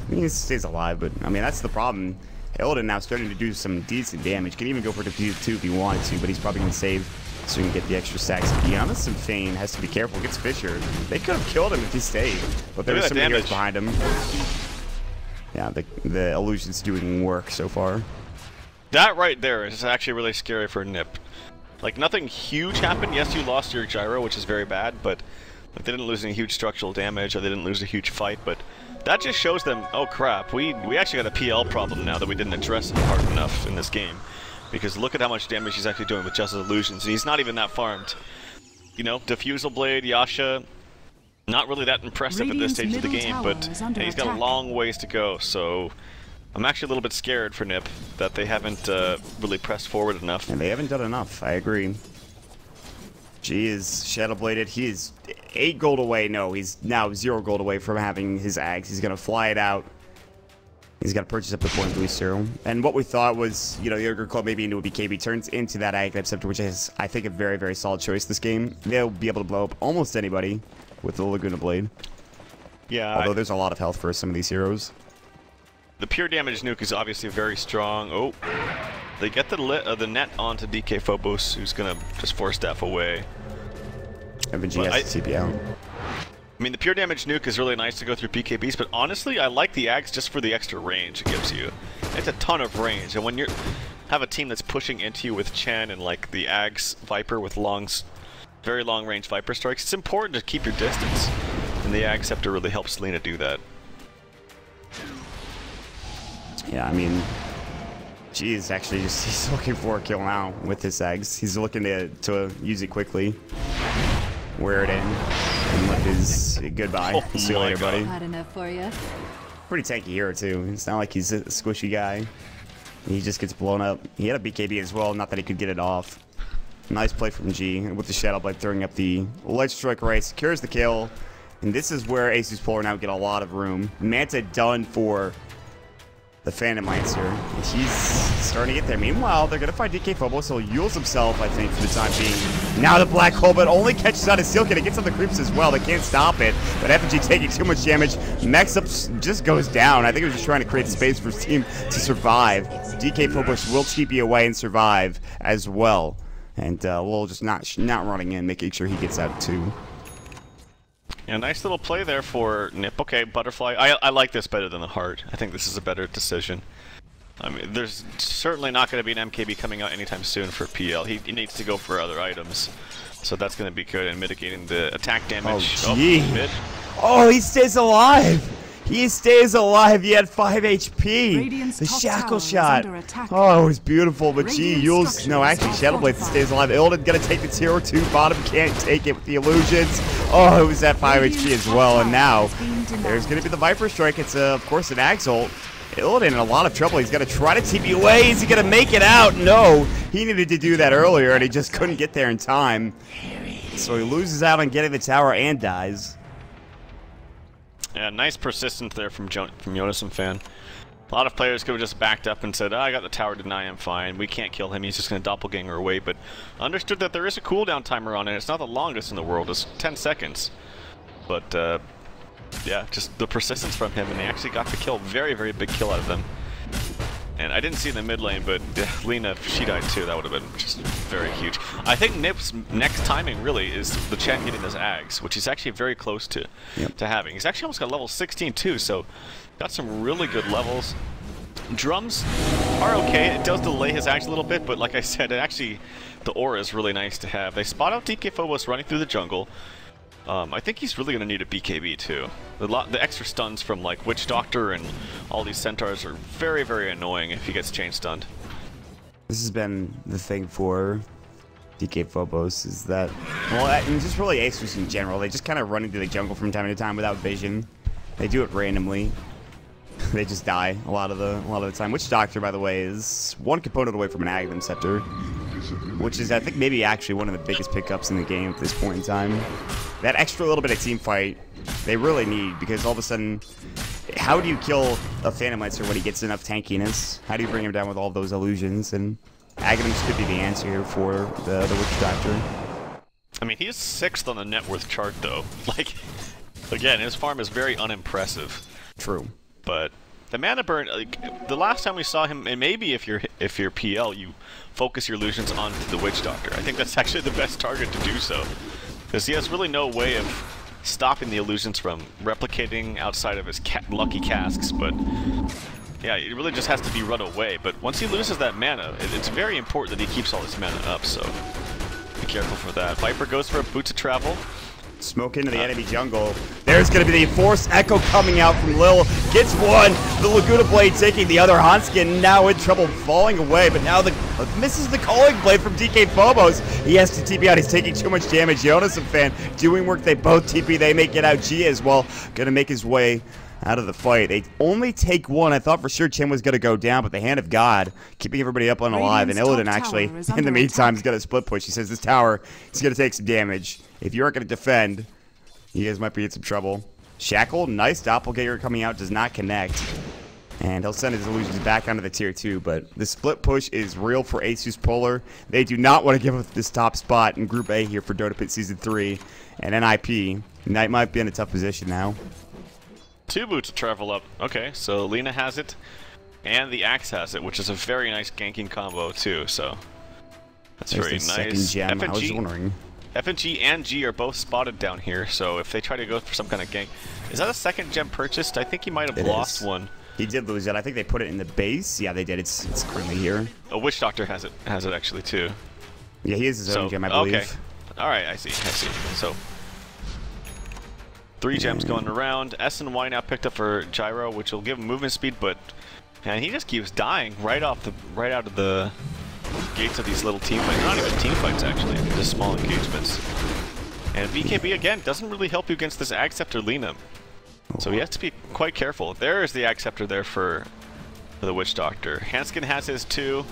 He stays alive, but, I mean, that's the problem. Illidan now starting to do some decent damage. Can even go for Diffuser too if he wanted to, but he's probably going to save so he can get the extra stacks. Giannis and Fane has to be careful. Gets Fisher. They could have killed him if he stayed, but there was some heroes behind him. Yeah, the illusion's doing work so far. That right there is actually really scary for NiP. Like, nothing huge happened. Yes, you lost your gyro, which is very bad, but like, they didn't lose any huge structural damage, or they didn't lose a huge fight, but that just shows them, oh crap, we actually got a PL problem now that we didn't address it hard enough in this game. Because look at how much damage he's actually doing with just his illusions, and he's not even that farmed. You know, Diffusal Blade, Yasha, not really that impressive at this stage of the game, but he's got a long ways to go, so I'm actually a little bit scared for NiP that they haven't really pressed forward enough. And they haven't done enough, I agree. G is Shadowbladed. He is 8 gold away. No, he's now 0 gold away from having his Axe. He's going to fly it out. He's got to purchase up the point booster. And what we thought was, you know, the Ogre Club maybe into a BKB turns into that Aghanim Scepter, which is, I think, a very, very solid choice this game. They'll be able to blow up almost anybody with the Laguna Blade. Yeah. Although there's a lot of health for some of these heroes. The pure damage nuke is obviously very strong. Oh, they get the net onto DK Phobos, who's going to just force Staff away. And G has to TP out. I mean, the pure damage nuke is really nice to go through BKBs, but honestly, I like the Axe just for the extra range it gives you. It's a ton of range, and when you have a team that's pushing into you with Chen and like the Axe Viper with very long range Viper strikes, it's important to keep your distance, and the Axe Scepter really helps Lena do that. Yeah, I mean, G is actually just, he's looking for a kill now with his Axe. He's looking to use it quickly. Wear it in, and let his goodbye. Oh, see you later, buddy. Not enough for you. Pretty tanky hero too. It's not like he's a squishy guy. He just gets blown up. He had a BKB as well, not that he could get it off. Nice play from G with the Shadow Blade throwing up the Ledge Strike right, secures the kill. And this is where ASUS Polar now get a lot of room. Manta done for the Phantom Lancer. He's starting to get there. Meanwhile, they're going to find DK Phobos. He'll use himself, I think, for the time being. Now the Black Hole, but only catches out his Seal Kit. It gets on the creeps as well. They can't stop it. But FNG taking too much damage. Max Up just goes down. I think he was just trying to create space for his team to survive. DK Phobos will TP away and survive as well. And Lowell just not running in, making sure he gets out too. Yeah, nice little play there for NiP. Okay, Butterfly. I like this better than the Heart. I think this is a better decision. I mean, there's certainly not going to be an MKB coming out anytime soon for PL. He needs to go for other items. So that's going to be good in mitigating the attack damage. Oh, gee. Oh, he stays alive! He stays alive. He had 5 HP. Radiant's the top shackle tower shot. Oh, it was beautiful. But gee, Yules. No, actually, Shadow Blade stays alive. Illidan gonna take the tier 2 bottom. Can't take it with the illusions. Oh, it was at 5 HP as well. And now there's gonna be the Viper Strike. It's of course an Axe ult. Illidan in a lot of trouble. He's gonna try to TP away. Is he gonna make it out? No. He needed to do that earlier, and he just couldn't get there in time. So he loses out on getting the tower and dies. Yeah, nice persistence there from Jonas and Fan. A lot of players could have just backed up and said, oh, I got the tower deny, I'm fine. We can't kill him, he's just going to doppelganger away. But understood that there is a cooldown timer on it. It's not the longest in the world, it's 10 seconds. But, yeah, just the persistence from him, and they actually got the kill. Very, very big kill out of them. And I didn't see in the mid lane, but Lina, if she died too, that would have been just very huge. I think NiP's next timing really is the Chen getting his Ags, which he's actually very close to having. He's actually almost got level 16 too, so got some really good levels. Drums are okay. It does delay his Ags a little bit, but like I said, the aura is really nice to have. They spot out DK Phobos running through the jungle. I think he's really going to need a BKB too. The extra stuns from like Witch Doctor and all these centaurs are very, very annoying if he gets chain stunned. This has been the thing for DK Phobos, is that, well, and just really ASUS in general, they just kind of run into the jungle from time to time without vision. They do it randomly. They just die a lot of the time. Witch Doctor, by the way, is one component away from an Aghanim Scepter, which is, I think, maybe actually one of the biggest pickups in the game at this point in time. That extra little bit of team fight, they really need, because all of a sudden, how do you kill a Phantom Lancer when he gets enough tankiness? How do you bring him down with all those illusions? And Aghanims could be the answer here for the Witch Doctor. I mean, he's 6th on the net worth chart, though. Like, again, his farm is very unimpressive. True. But the mana burn, like, the last time we saw him, and maybe if you're PL, you focus your illusions onto the Witch Doctor. I think that's actually the best target to do so, because he has really no way of stopping the illusions from replicating outside of his lucky casks. But yeah, it really just has to be run away. But once he loses that mana, it's very important that he keeps all his mana up. So be careful for that. Viper goes for a Boots of Travel. Smoke into the enemy jungle. There's going to be the Force Echo coming out from Lil. Gets one. The Laguna Blade taking the other. Hanskin now in trouble, falling away. But now misses the Calling Blade from DK Phobos. He has to TP out. He's taking too much damage. Jonas and Fan doing work. They both TP. They make it out. G as well. Going to make his way out of the fight. They only take one. I thought for sure Chen was going to go down, but the Hand of God keeping everybody up on alive. And Illidan actually, in the meantime, is going to split push. He says this tower is going to take some damage. If you aren't going to defend, you guys might be in some trouble. Shackle, nice doppelganger coming out, does not connect. And he'll send his illusions back onto the tier 2, but the split push is real for ASUS Polar. They do not want to give up this top spot in Group A here for Dota Pit Season 3. And NiP, Knight might be in a tough position now. 2 Boots of Travel up. Okay, so Lina has it, and the Axe has it, which is a very nice ganking combo too, so that's very nice. Second gem. I was wondering. FNG and G are both spotted down here, so if they try to go for some kind of gank... Is that a second gem purchased? I think he might have lost one. He did lose it. I think they put it in the base. Yeah, they did. It's currently here. Oh, Witch Doctor has it actually too. Yeah, he has his own gem, I believe. Okay. Alright, I see. So 3 gems going around. S and Y now picked up for Gyro, which will give him movement speed, but man, he just keeps dying right out of the gates of these little team fights. Not even team fights actually, just small engagements. And BKB again doesn't really help you against this Ag Scepter Lina. So he has to be quite careful. There is the Ag Scepter there for for the Witch Doctor. Hanskin has his 2.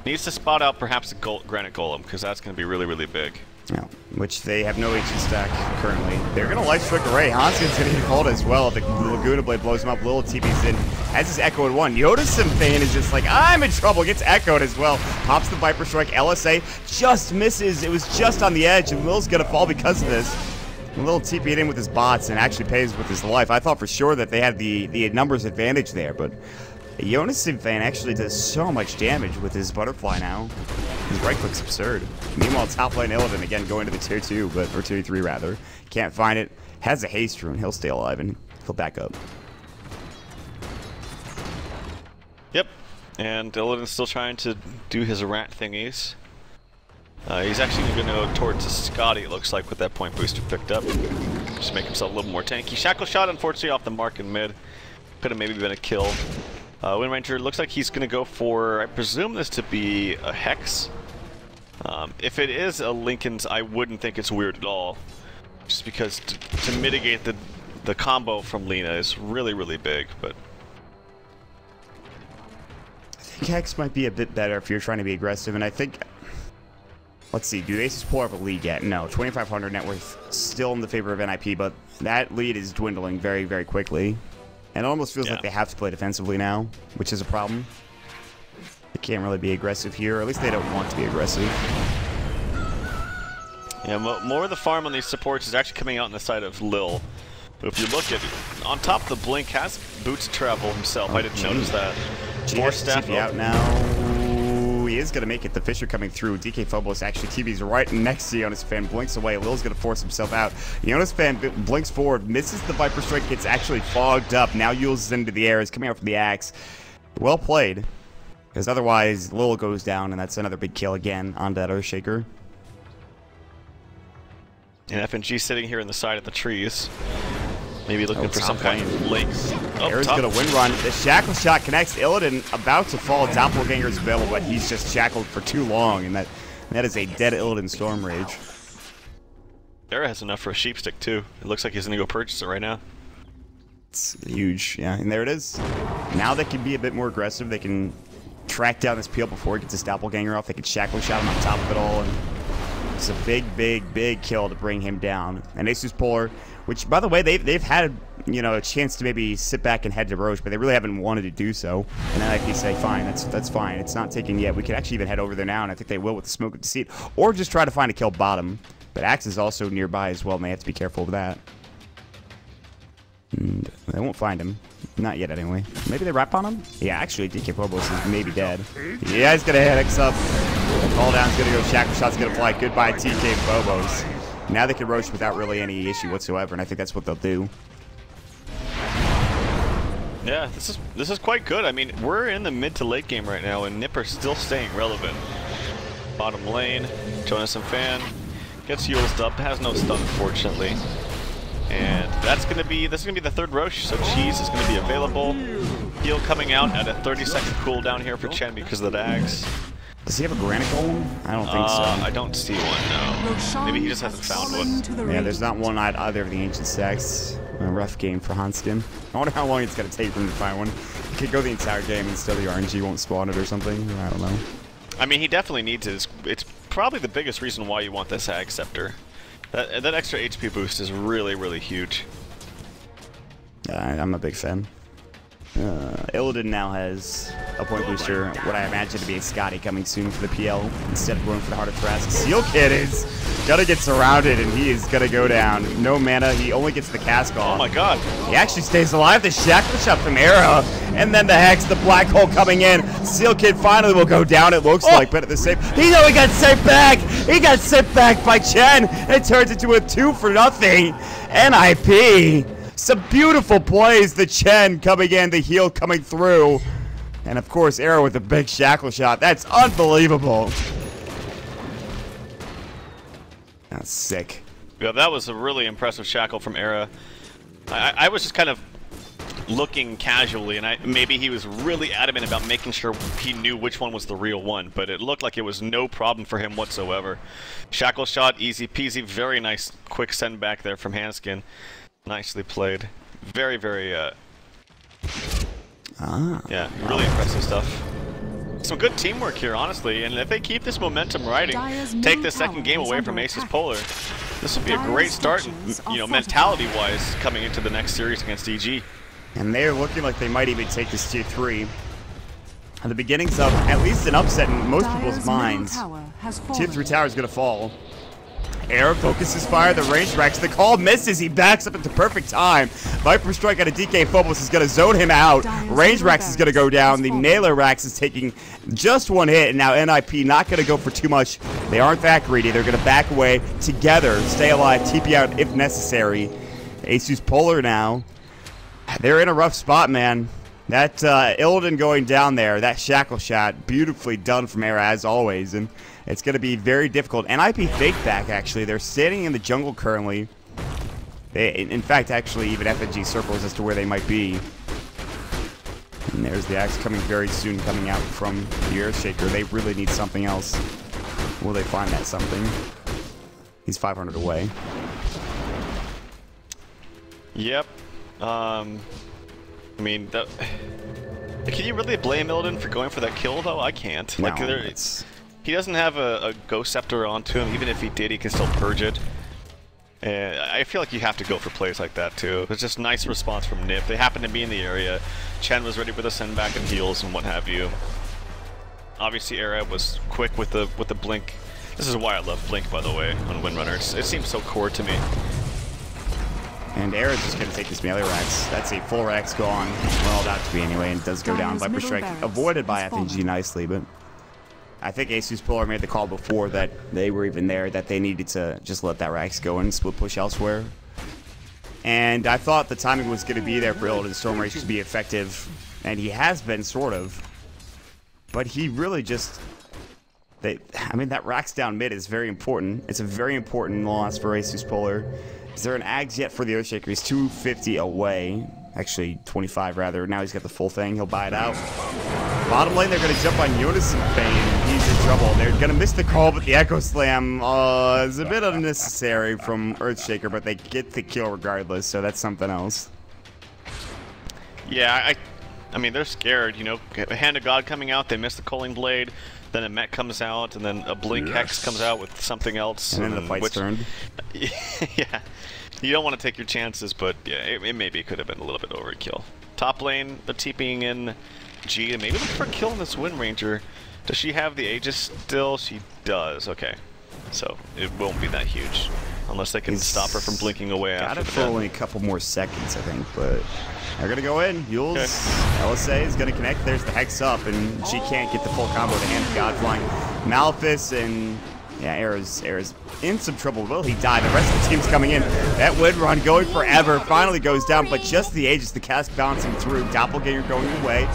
Needs to spot out perhaps a Granite Golem, because that's going to be really, really big. Yeah, which they have no HE stack currently. They're going to life strike array. Hanskin's going to get called as well. The Laguna Blade blows him up. Little TP's in. Has his Echo in 1. Yodasim Thane is just like, I'm in trouble. Gets echoed as well. Pops the Viper Strike. LSA just misses. It was just on the edge, and Lil's going to fall because of this. A little TP'd in with his bots and actually pays with his life. I thought for sure that they had the numbers advantage there, but Jonas Simfan actually does so much damage with his butterfly now. His right click's absurd. Meanwhile, top lane Illidan again going to the tier 2, or tier 3 rather. Can't find it. Has a haste rune. He'll stay alive and he'll back up. Yep. And Illidan's still trying to do his rat thingies. He's actually going to go towards Scotty, it looks like, with that point booster picked up. Just make himself a little more tanky. Shackle Shot, unfortunately, off the mark in mid. Could have maybe been a kill. Wind Ranger looks like he's going to go for, I presume this to be a Hex. If it is a Lincoln's, I wouldn't think it's weird at all. Just because to mitigate the combo from Lina is really, really big, but... I think Hex might be a bit better if you're trying to be aggressive, and I think... Let's see, do ASUS pull up a lead yet? No, 2,500 net worth still in the favor of NiP, but that lead is dwindling very, very quickly. And it almost feels like they have to play defensively now, which is a problem. They can't really be aggressive here, or at least they don't want to be aggressive. Yeah, more of the farm on these supports is actually coming out on the side of Lil. But if you look at on top of the Blink has Boots Travel himself. I didn't notice that. Force staff out now. He is going to make it. The Fisher coming through. DK Phobos actually TV's right next to Jonas Fan. Blinks away. Lil's going to force himself out. Jonas Fan blinks forward. Misses the Viper Strike. Gets actually fogged up. Now Yules into the air. Is coming out from the axe. Well played. Because otherwise, Lil goes down, and that's another big kill again on that Earthshaker. And FNG sitting here in the side of the trees. Maybe looking for some kind of link. Air's going to win run. The Shackle Shot connects. Illidan about to fall. Doppelganger's available, but he's just shackled for too long, and that is a dead Illidan Storm Rage. Era has enough for a Sheep Stick, too. It looks like he's going to go purchase it right now. It's huge, yeah, and there it is. Now they can be a bit more aggressive. They can track down this Peel before he gets his Doppelganger off. They can Shackle Shot him on top of it all, and it's a big, big, big kill to bring him down. And ASUS Polar, which, by the way, they've had, you know, a chance to maybe sit back and head to Roche, but they really haven't wanted to do so. And then NiP say, fine, that's fine. It's not taken yet. We could actually even head over there now, and I think they will with the Smoke of Deceit, or just try to find a kill bottom. But Axe is also nearby as well, and they have to be careful of that. And they won't find him. Not yet, anyway. Maybe they wrap on him? Yeah, actually, DK Phobos is maybe dead. Yeah, he's going to hit X up. Call down's going to go. Shackle Shot's going to fly. Goodbye, TK Phobos. Now they can Roche without really any issue whatsoever, and I think that's what they'll do. Yeah, this is quite good. I mean, we're in the mid to late game right now, and NiP are still staying relevant. Bottom lane, Jonas and Fan gets Yules up, has no stun, unfortunately. And this is gonna be the third Roche, so Cheese is gonna be available. Heal coming out at a 30-second cooldown here for Chen because of the Dags. Does he have a Granite Golem? I don't think so. I don't see one, no. Maybe he just hasn't found one. Yeah, there's not one at either of the Ancient Stacks. A rough game for Hanskin. I wonder how long it's going to take for him to find one. He could go the entire game and still the RNG won't spawn it or something. I don't know. I mean, he definitely needs it. It's probably the biggest reason why you want this Hag Scepter. That extra HP boost is really, really huge. I'm a big fan. Illidan now has a point booster, what I imagine to be a Scotty coming soon for the PL instead of going for the Heart of Trask. Seal Kid is gonna get surrounded and he is gonna go down. No mana, he only gets the cask off. Oh my god. He actually stays alive. The Shackle Shot from Era, and then the Hex, the Black Hole coming in. Seal Kid finally will go down, it looks like, but at the same, he got sent back. He got sent back by Chen. It turns into a 2-0 NiP. Some beautiful plays, the Chen coming in, the heal coming through. And of course, Arrow with a big Shackle Shot. That's unbelievable. That's sick. Yeah, that was a really impressive Shackle from Era. I was just kind of looking casually, and maybe he was really adamant about making sure he knew which one was the real one, but it looked like it was no problem for him whatsoever. Shackle Shot, easy peasy, very nice quick send back there from Hanskin. Nicely played. Very, very, Yeah, really impressive stuff. Some good teamwork here, honestly, and if they keep this momentum riding, take the second game away from ASUS Polar, this would be a great start, you know, mentality-wise, coming into the next series against EG. And they're looking like they might even take this tier 3. At the beginnings of at least an upset in most people's minds. Tier 3 tower is going to fall. Air focuses fire, the range racks, the call misses, he backs up at the perfect time. Viper strike out of DK Phobos is going to zone him out. Range racks is going to go down, the nailer racks is taking just one hit, and now NiP not going to go for too much. They aren't that greedy, they're going to back away together, stay alive, TP out if necessary. ASUS Polar now, they're in a rough spot, man. That Illidan going down there, that shackle shot, beautifully done from Era as always, and it's going to be very difficult. NiP fake back, actually. They're sitting in the jungle currently. They, in fact, actually, even FNG circles as to where they might be. And there's the axe coming very soon, coming out from the Earthshaker. They really need something else. Will they find that something? He's 500 away. Yep. I mean, that... Can you really blame Illidan for going for that kill, though? I can't. No, Like, he doesn't have a Ghost Scepter onto him. Even if he did, he can still purge it. And I feel like you have to go for plays like that, too. It's just nice response from NiP. They happen to be in the area. Chen was ready for the send back and heals and what have you. Obviously, Era was quick with the blink. This is why I love blink, by the way, on Windrunners. It seems so core to me. And Era's just going to take this melee Rax. That's a full Rax gone. Well, about to be anyway, and it does go down. Viper Strike avoided by FNG nicely, but I think ASUS Polar made the call before that they were even there, that they needed to just let that Rax go and split push elsewhere. And I thought the timing was going to be there for Illidan Storm Rage to be effective, and he has been, sort of. But he really just... I mean, that Rax down mid is very important. It's a very important loss for ASUS Polar. Is there an Ags yet for the Earthshaker? He's 250 away. Actually, 25 rather. Now he's got the full thing. He'll buy it out. Bottom lane, they're going to jump on Jonas and Bane. He's in trouble. They're going to miss the call, but the Echo Slam is a bit unnecessary from Earthshaker, but they get the kill regardless, so that's something else. Yeah, I mean, they're scared, you know. A Hand of God coming out, they miss the Culling Blade, then a Mech comes out, and then a Blink Hex comes out with something else. And then the fight's turned. Yeah. You don't want to take your chances, but yeah, it maybe could have been a little bit overkill. Top lane, the TPing in G, and maybe look for a kill in this Wind Ranger. Does she have the Aegis still? She does, okay. So it won't be that huge. Unless they can stop her from blinking away after it for only a couple more seconds, I think, but they're going to go in. Yules, LSA is going to connect. There's the Hex up, and she can't get the full combo. The Hand of God flying. Malefice and... yeah, Era's in some trouble. Will he die? The rest of the team's coming in. That Wind Run going forever. Finally goes down, but just the Aegis, the cast bouncing through. Doppelganger going away.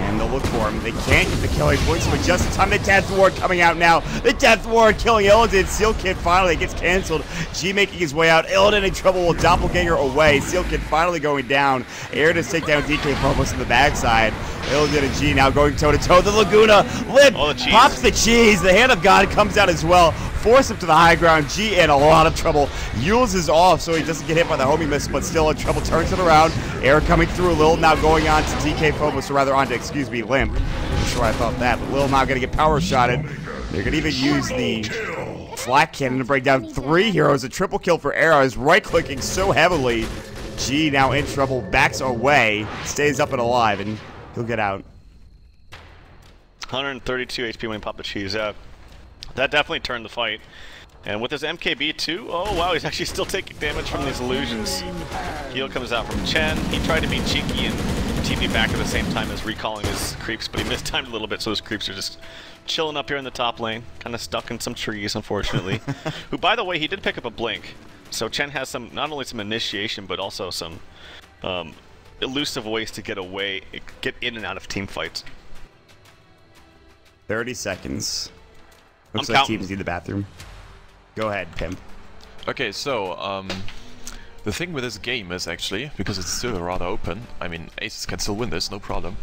And they'll look for him. They can't get the killing points, but just in time. The Death Ward coming out now. The Death Ward killing Illidan. Seal Kid finally gets canceled. G making his way out. Illidan in trouble with Doppelganger away. Seal Kid finally going down. Air to take down DK Phobos in the backside. Illidan and G now going toe-to-toe. The Laguna Lip pops the cheese. The Hand of God comes out as well. Force him to the high ground. G in a lot of trouble. Yules is off so he doesn't get hit by the homie miss, but still in trouble. Turns it around. Air coming through. Lil now going on to DK Phobos, or rather onto, excuse me, Limp. I'm sure I thought that, but Lil now going to get power shotted. They're going to even use the flak cannon to break down 3 heroes. A triple kill for Era is right-clicking so heavily. G now in trouble. Backs away. Stays up and alive, and he'll get out. 132 HP when he popped the cheese out. That definitely turned the fight. And with his MKB too, oh wow, he's actually still taking damage from these illusions. Heal comes out from Chen. He tried to be cheeky and TP back at the same time as recalling his creeps, but he mistimed a little bit, so his creeps are just chilling up here in the top lane, kind of stuck in some trees, unfortunately. Who, by the way, he did pick up a blink. So Chen has some, not only some initiation, but also some elusive ways to get away, get in and out of team fights. 30 seconds. Looks like teams need the bathroom. Go ahead, Pimp. Okay, so, the thing with this game is actually, because it's still rather open, I mean, ASUS can still win this, no problem.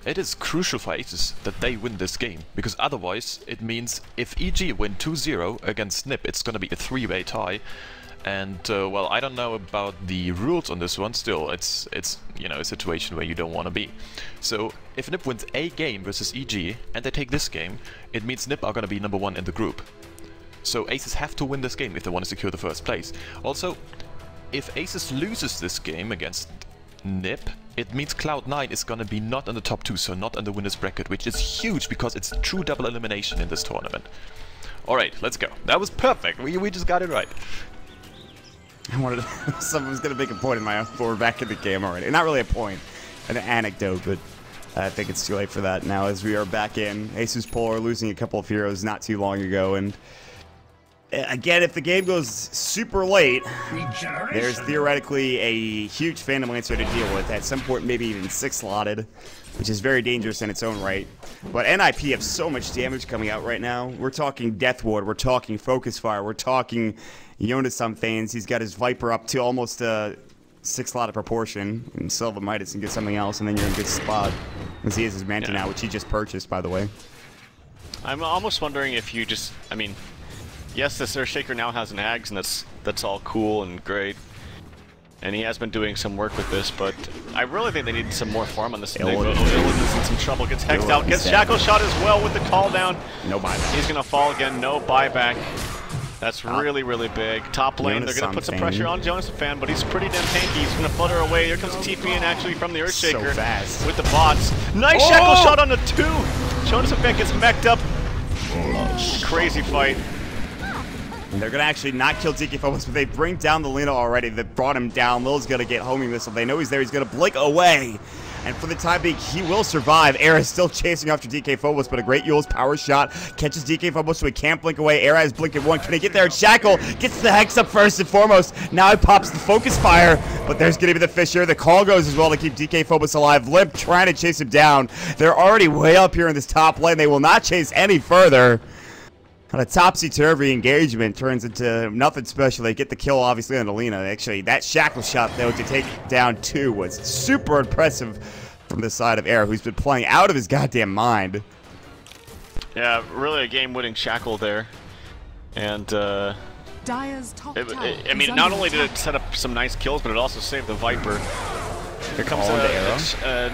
It is crucial for ASUS that they win this game, because otherwise it means if EG win 2-0 against NiP, it's gonna be a 3-way tie, And well, I don't know about the rules on this one. Still, it's you know, a situation where you don't want to be. So if NiP wins a game versus EG and they take this game, it means NiP are going to be #1 in the group. So ASUS have to win this game if they want to secure the first place. Also, if ASUS loses this game against NiP, it means Cloud9 is going to be not in the top 2, so not in the winner's bracket, which is huge because it's true double elimination in this tournament. Alright, let's go. That was perfect. We just got it right. I wanted someone's going to make a point in my we're back in the game already. Not really a point, an anecdote, but I think it's too late for that now as we are back in. ASUS Polar losing a couple of heroes not too long ago, and again, if the game goes super late, there's theoretically a huge Phantom Lancer to deal with. At some point, maybe even 6-slotted, which is very dangerous in its own right. But NiP have so much damage coming out right now. We're talking Death Ward, we're talking Focus Fire, we're talking Jonas on Thanes. He's got his Viper up to almost a 6-slotted proportion. And Silva Midas and get something else, and then you're in a good spot. Because he has his Manta now, which he just purchased, by the way. I'm almost wondering if you just, I mean, yes, this Earthshaker now has an Ags, and that's all cool and great. And he has been doing some work with this, but I really think they need some more farm on this thing. Illidan is in some trouble, gets hexed out, gets Shackle Shot as well with the call down. No buyback. He's gonna fall again, no buyback. That's really, really big. Top lane, they're gonna put some pressure on Jonas Fan, but he's pretty damn tanky. He's gonna flutter away. Here comes TP in actually from the Earthshaker so fast. with the bots. Nice Shackle Shot on the 2! Jonas Fan gets mech'd up. Crazy fight. And they're going to actually not kill DK Phobos, but they bring down the Lina already. They brought him down. Lil's going to get homing missile. They know he's there. He's going to blink away. And for the time being, he will survive. Era is still chasing after DK Phobos, but a great Yule's power shot catches DK Phobos, so he can't blink away. Era has blinked at 1. Can he get there? Shackle gets the Hex up first and foremost. Now he pops the Focus Fire, but there's going to be the Fissure. The call goes as well to keep DK Phobos alive. Limp trying to chase him down. They're already way up here in this top lane. They will not chase any further. And a topsy-turvy engagement turns into nothing special. They get the kill, obviously, on Alina. Actually, that Shackle Shot, though, to take down 2 was super impressive from the side of Era, who's been playing out of his goddamn mind. Yeah, really a game-winning Shackle there. And, Dire's top tower I mean, not only did it set up some nice kills, but it also saved the Viper. Here comes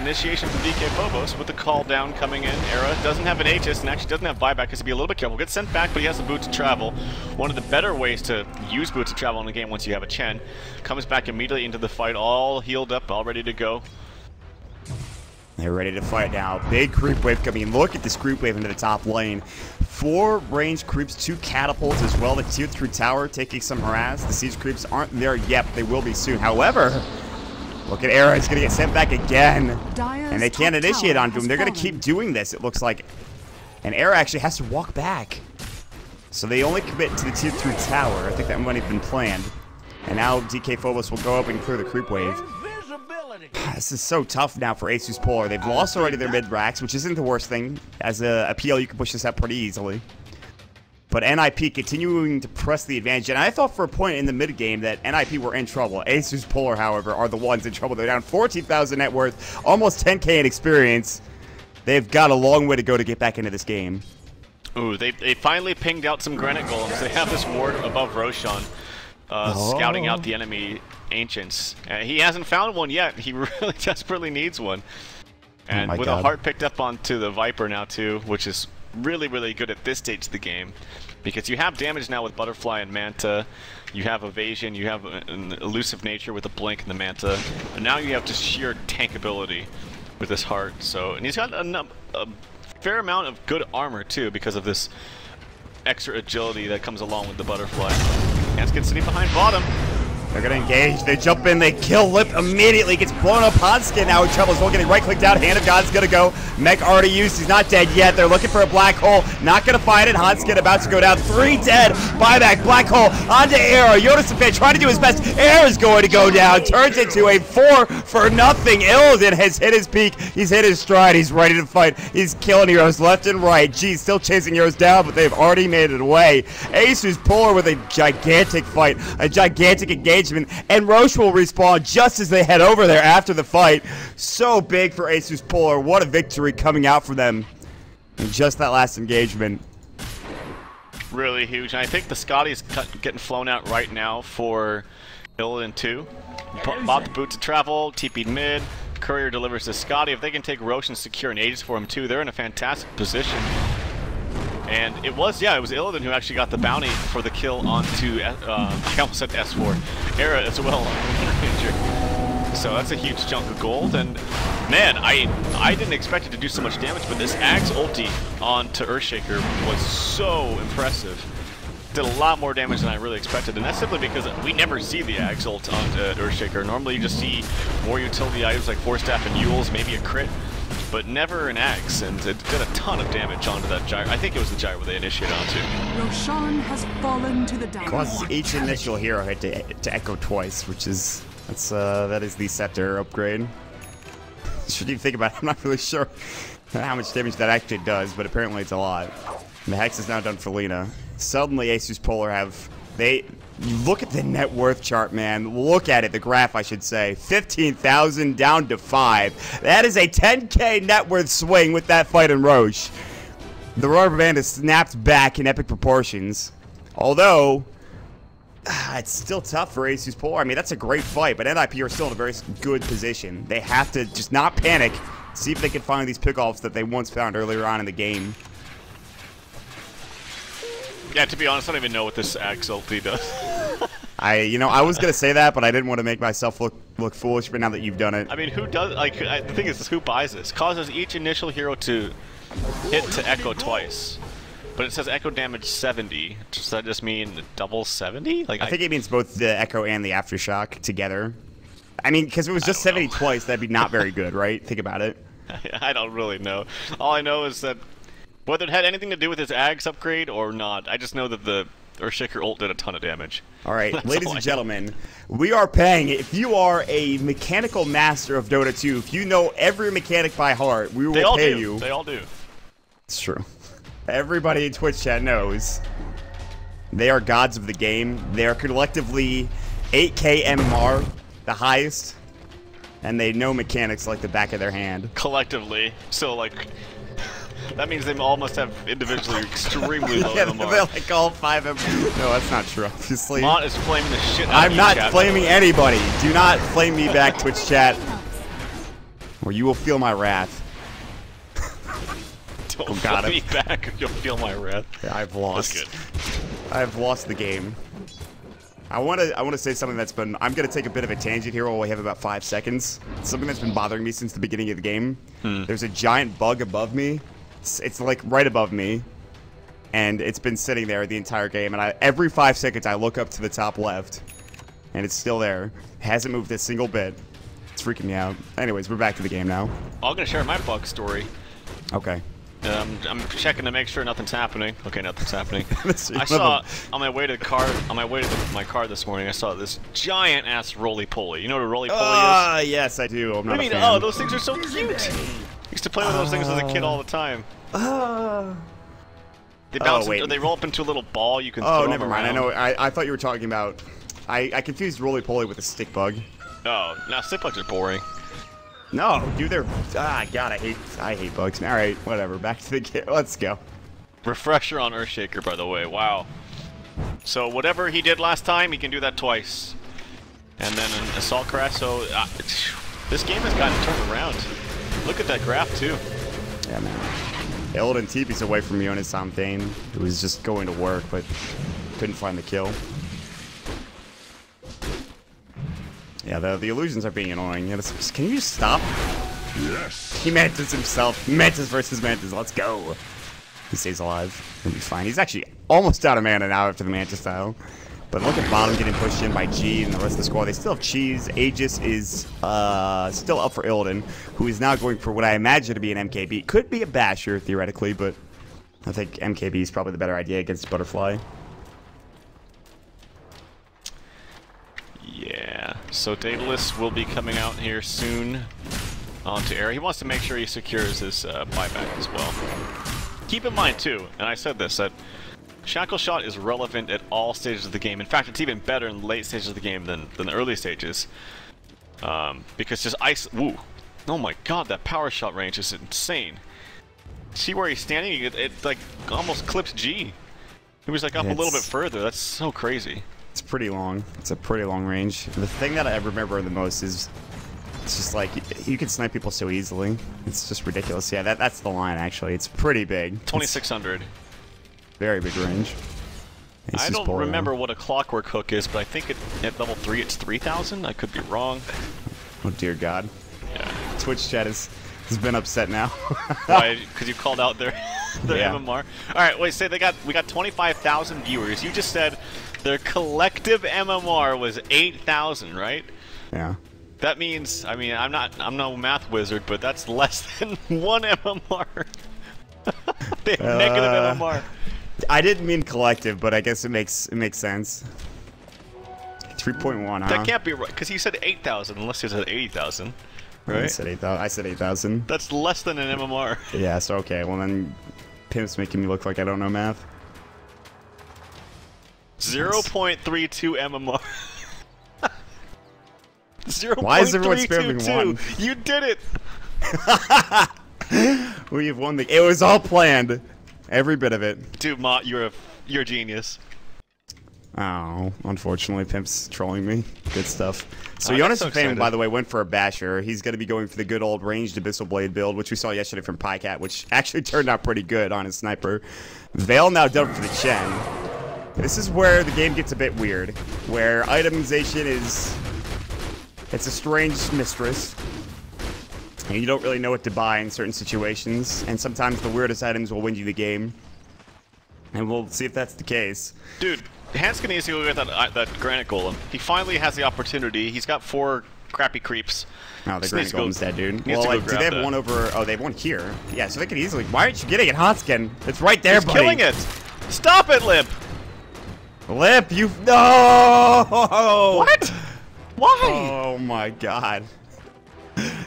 initiation from DK Phobos with the call down coming in. Era doesn't have an Aegis and actually doesn't have buyback, has to be a little bit careful. Gets sent back, but he has the boots to travel. One of the better ways to use boots to travel in the game once you have a Chen. Comes back immediately into the fight, all healed up, all ready to go. They're ready to fight now. Big creep wave coming in. Look at this creep wave into the top lane. 4 range creeps, 2 catapults as well. The tier 3 tower taking some harass. The siege creeps aren't there yet, but they will be soon. However, look at Era, he's going to get sent back again. And they can't initiate onto him. They're going to keep doing this, it looks like. And Era actually has to walk back. So they only commit to the tier 3 tower. I think that might have been planned. And now DK Phobos will go up and clear the creep wave. This is so tough now for ASUS Polar. They've lost already their mid-racks, which isn't the worst thing. As a PL, you can push this out pretty easily. But NiP continuing to press the advantage. And I thought for a point in the mid-game that NiP were in trouble. ASUS Polar, however, are the ones in trouble. They're down 14,000 net worth, almost 10k in experience. They've got a long way to go to get back into this game. Ooh, they finally pinged out some Granite Golems. They have this ward above Roshan, scouting out the enemy Ancients. He hasn't found one yet. He really desperately needs one. And with a heart picked up onto the Viper now too, which is really, really good at this stage of the game. Because you have damage now with Butterfly and Manta. You have evasion, you have an elusive nature with the blink and the Manta. And now you have just sheer tankability with this heart. So, and he's got a fair amount of good armor too because of this extra agility that comes along with the Butterfly. Hanskin sitting behind bottom. They're going to engage. They jump in. They kill Lip immediately. Gets blown up. Hanskin now in trouble as well. Getting right-clicked out. Hand of God's going to go. Mech already used. He's not dead yet. They're looking for a black hole. Not going to find it. Hanskin about to go down. 3 dead. Buyback. Black hole onto Era. Jonas trying to do his best. Era's going to go down. Turns into a 4 for nothing. Illidan has hit his peak. He's hit his stride. He's ready to fight. He's killing heroes left and right. Geez, still chasing heroes down, but they've already made it away. ASUS Polar with a gigantic fight. A gigantic engagement. And Roche will respawn just as they head over there after the fight. So big for ASUS Polar. What a victory coming out for them in just that last engagement. really huge. And I think the Scotty's getting flown out right now for Illidan 2. Bought the boot to travel, TP'd mid. Courier delivers to Scotty. If they can take Roche and secure an Aegis for him too, they're in a fantastic position. And it was Illidan who actually got the bounty for the kill onto, I almost said S4, Era as well. So that's a huge chunk of gold, and man, I didn't expect it to do so much damage, but this Axe ulti onto Earthshaker was so impressive. Did a lot more damage than I really expected, and that's simply because we never see the Axe ult onto Earthshaker. Normally you just see more utility items like Force Staff and Yules, maybe a crit, but never an Axe, and it did a ton of damage onto that gyro. I think it was the gyro they initiated onto. Roshan has fallen to the down. Causes each initial hero hit to echo twice, which is that is the Scepter upgrade. Should you think about it, I'm not really sure how much damage that actually does, but apparently it's a lot. And the Hex is now done for Lina. Suddenly ASUS Polar look at the net worth chart, man. Look at it, the graph I should say. 15,000 down to 5. That is a 10k net worth swing with that fight in Roche. The rubber band has snapped back in epic proportions. Although, it's still tough for ASUS Polar. I mean, that's a great fight, but NiP are still in a very good position. They have to just not panic, see if they can find these pickoffs that they once found earlier on in the game. Yeah, to be honest, I don't even know what this Axe ulti does. I was gonna say that, but I didn't want to make myself look foolish. But now that you've done it, I mean, who does? Like, the thing is, who buys this? Causes each initial hero to hit to echo twice, but it says echo damage 70. Does that just mean double 70? Like, I think it means both the echo and the aftershock together. I mean, because if it was just 70 twice, that'd be not very good, right? Think about it. I don't really know. All I know is that whether it had anything to do with his Axe upgrade or not, I just know that the Earthshaker ult did a ton of damage. All right, ladies and gentlemen, we are paying. If you are a mechanical master of Dota 2, if you know every mechanic by heart, we will pay you. They all do. It's true. Everybody in Twitch chat knows. They are gods of the game. They are collectively 8k MMR, the highest, and they know mechanics like the back of their hand. Collectively. So, like, that means they all must have individually extremely low MMR. They're like all 5 MMR. No, that's not true, obviously. Mont is flaming the shit out I'm of not chat, flaming anybody. Do not flame me back, Twitch chat, or you will feel my wrath. Don't flame me back, you'll feel my wrath. Yeah, I've lost. That's good. I've lost the game. I want to say something that's been. I'm gonna take a bit of a tangent here while we have about 5 seconds. Something that's been bothering me since the beginning of the game. There's a giant bug above me. It's like right above me, and it's been sitting there the entire game. And every 5 seconds I look up to the top left, and it's still there. It hasn't moved a single bit. It's freaking me out. Anyways, we're back to the game now. I'm gonna share my bug story. Okay. I'm checking to make sure nothing's happening. Okay, nothing's happening. I saw on my way to my car this morning. I saw this giant ass roly-poly. You know what a roly-poly is? Yes, I do. I'm not a fan. Oh, those things are so cute. Used to play with those things as a kid all the time. They bounce. They roll up into a little ball. You can. Oh, throw never them mind. around. I know. I thought you were talking about. I confused roly-poly with a stick bug. Oh, now stick bugs are boring. No, dude, they're God, I hate bugs. All right, whatever. Back to the game. Let's go. Refresher on Earthshaker, by the way. Wow. So whatever he did last time, he can do that twice. And then an assault crash. So this game has gotten turned around. Look at that graph too. Yeah, man. Illidan TP's away from Jonas Samthane, who was just going to work, but couldn't find the kill. Yeah, the illusions are being annoying. Can you just stop? Yes. He Mantis himself. Mantis versus Mantis. Let's go. He stays alive. He'll be fine. He's actually almost out of mana now after the Mantis style. But look at bottom getting pushed in by G and the rest of the squad. They still have Cheese. Aegis is still up for Illidan, who is now going for what I imagine to be an MKB. Could be a Basher, theoretically, but I think MKB is probably the better idea against Butterfly. Yeah, so Daedalus will be coming out here soon onto air. He wants to make sure he secures his buyback as well. Keep in mind, too, and I said this, that Shackle Shot is relevant at all stages of the game. In fact, it's even better in late stages of the game than the early stages. Because just ice... Woo! Oh my god, that power shot range is insane. See where he's standing? It like, almost clips G. He was like up a little bit further. That's so crazy. It's pretty long. It's a pretty long range. The thing that I remember the most is it's just like you can snipe people so easily. It's just ridiculous. Yeah, that's the line actually. It's pretty big. 2600. Very big range. I don't remember what a clockwork hook is, but I think at level 3 it's 3000. I could be wrong. Oh dear God. Yeah. Twitch chat has been upset now. Why? Because you called out their Yeah. MMR. All right, wait. Say we got 25,000 viewers. You just said their collective MMR was 8,000, right? Yeah. That means, I mean, I'm no math wizard, but that's less than 1 MMR. They have negative MMR. I didn't mean collective, but I guess it makes sense. 3.1, huh? That can't be right, because you said 8,000, unless you said 80,000, right? I said 8,000. I said 8,000. That's less than an MMR. Yeah, so okay. Well then, Pimp's making me look like I don't know math. 0.32 MMR. 0. Why is everyone spamming 1? You did it! We've won the. It was all planned, every bit of it. Dude, Mott, you're a genius. Oh, unfortunately, Pimp's trolling me. Good stuff. So I'm Jonas so and Fame, excited. by the way, went for a basher. He's going to be going for the good old ranged Abyssal Blade build, which we saw yesterday from Pycat, which actually turned out pretty good on his sniper. Vale now done for the Chen. This is where the game gets a bit weird, where itemization is... It's a strange mistress. And you don't really know what to buy in certain situations, and sometimes the weirdest items will win you the game. And we'll see if that's the case. Dude, Hanskin needs to go get that Granite Golem. He finally has the opportunity. He's got 4 crappy creeps. Oh, the Just Granite needs to go- Golem's dead, dude. needs Well, to go like, do they grab have that. one over... Oh, they have one here. Yeah, so they could easily... Why aren't you getting it, Hanskin? It's right there, He's buddy. killing it! Stop it, Limp! Lip, you... No! What? Why? Oh, my God.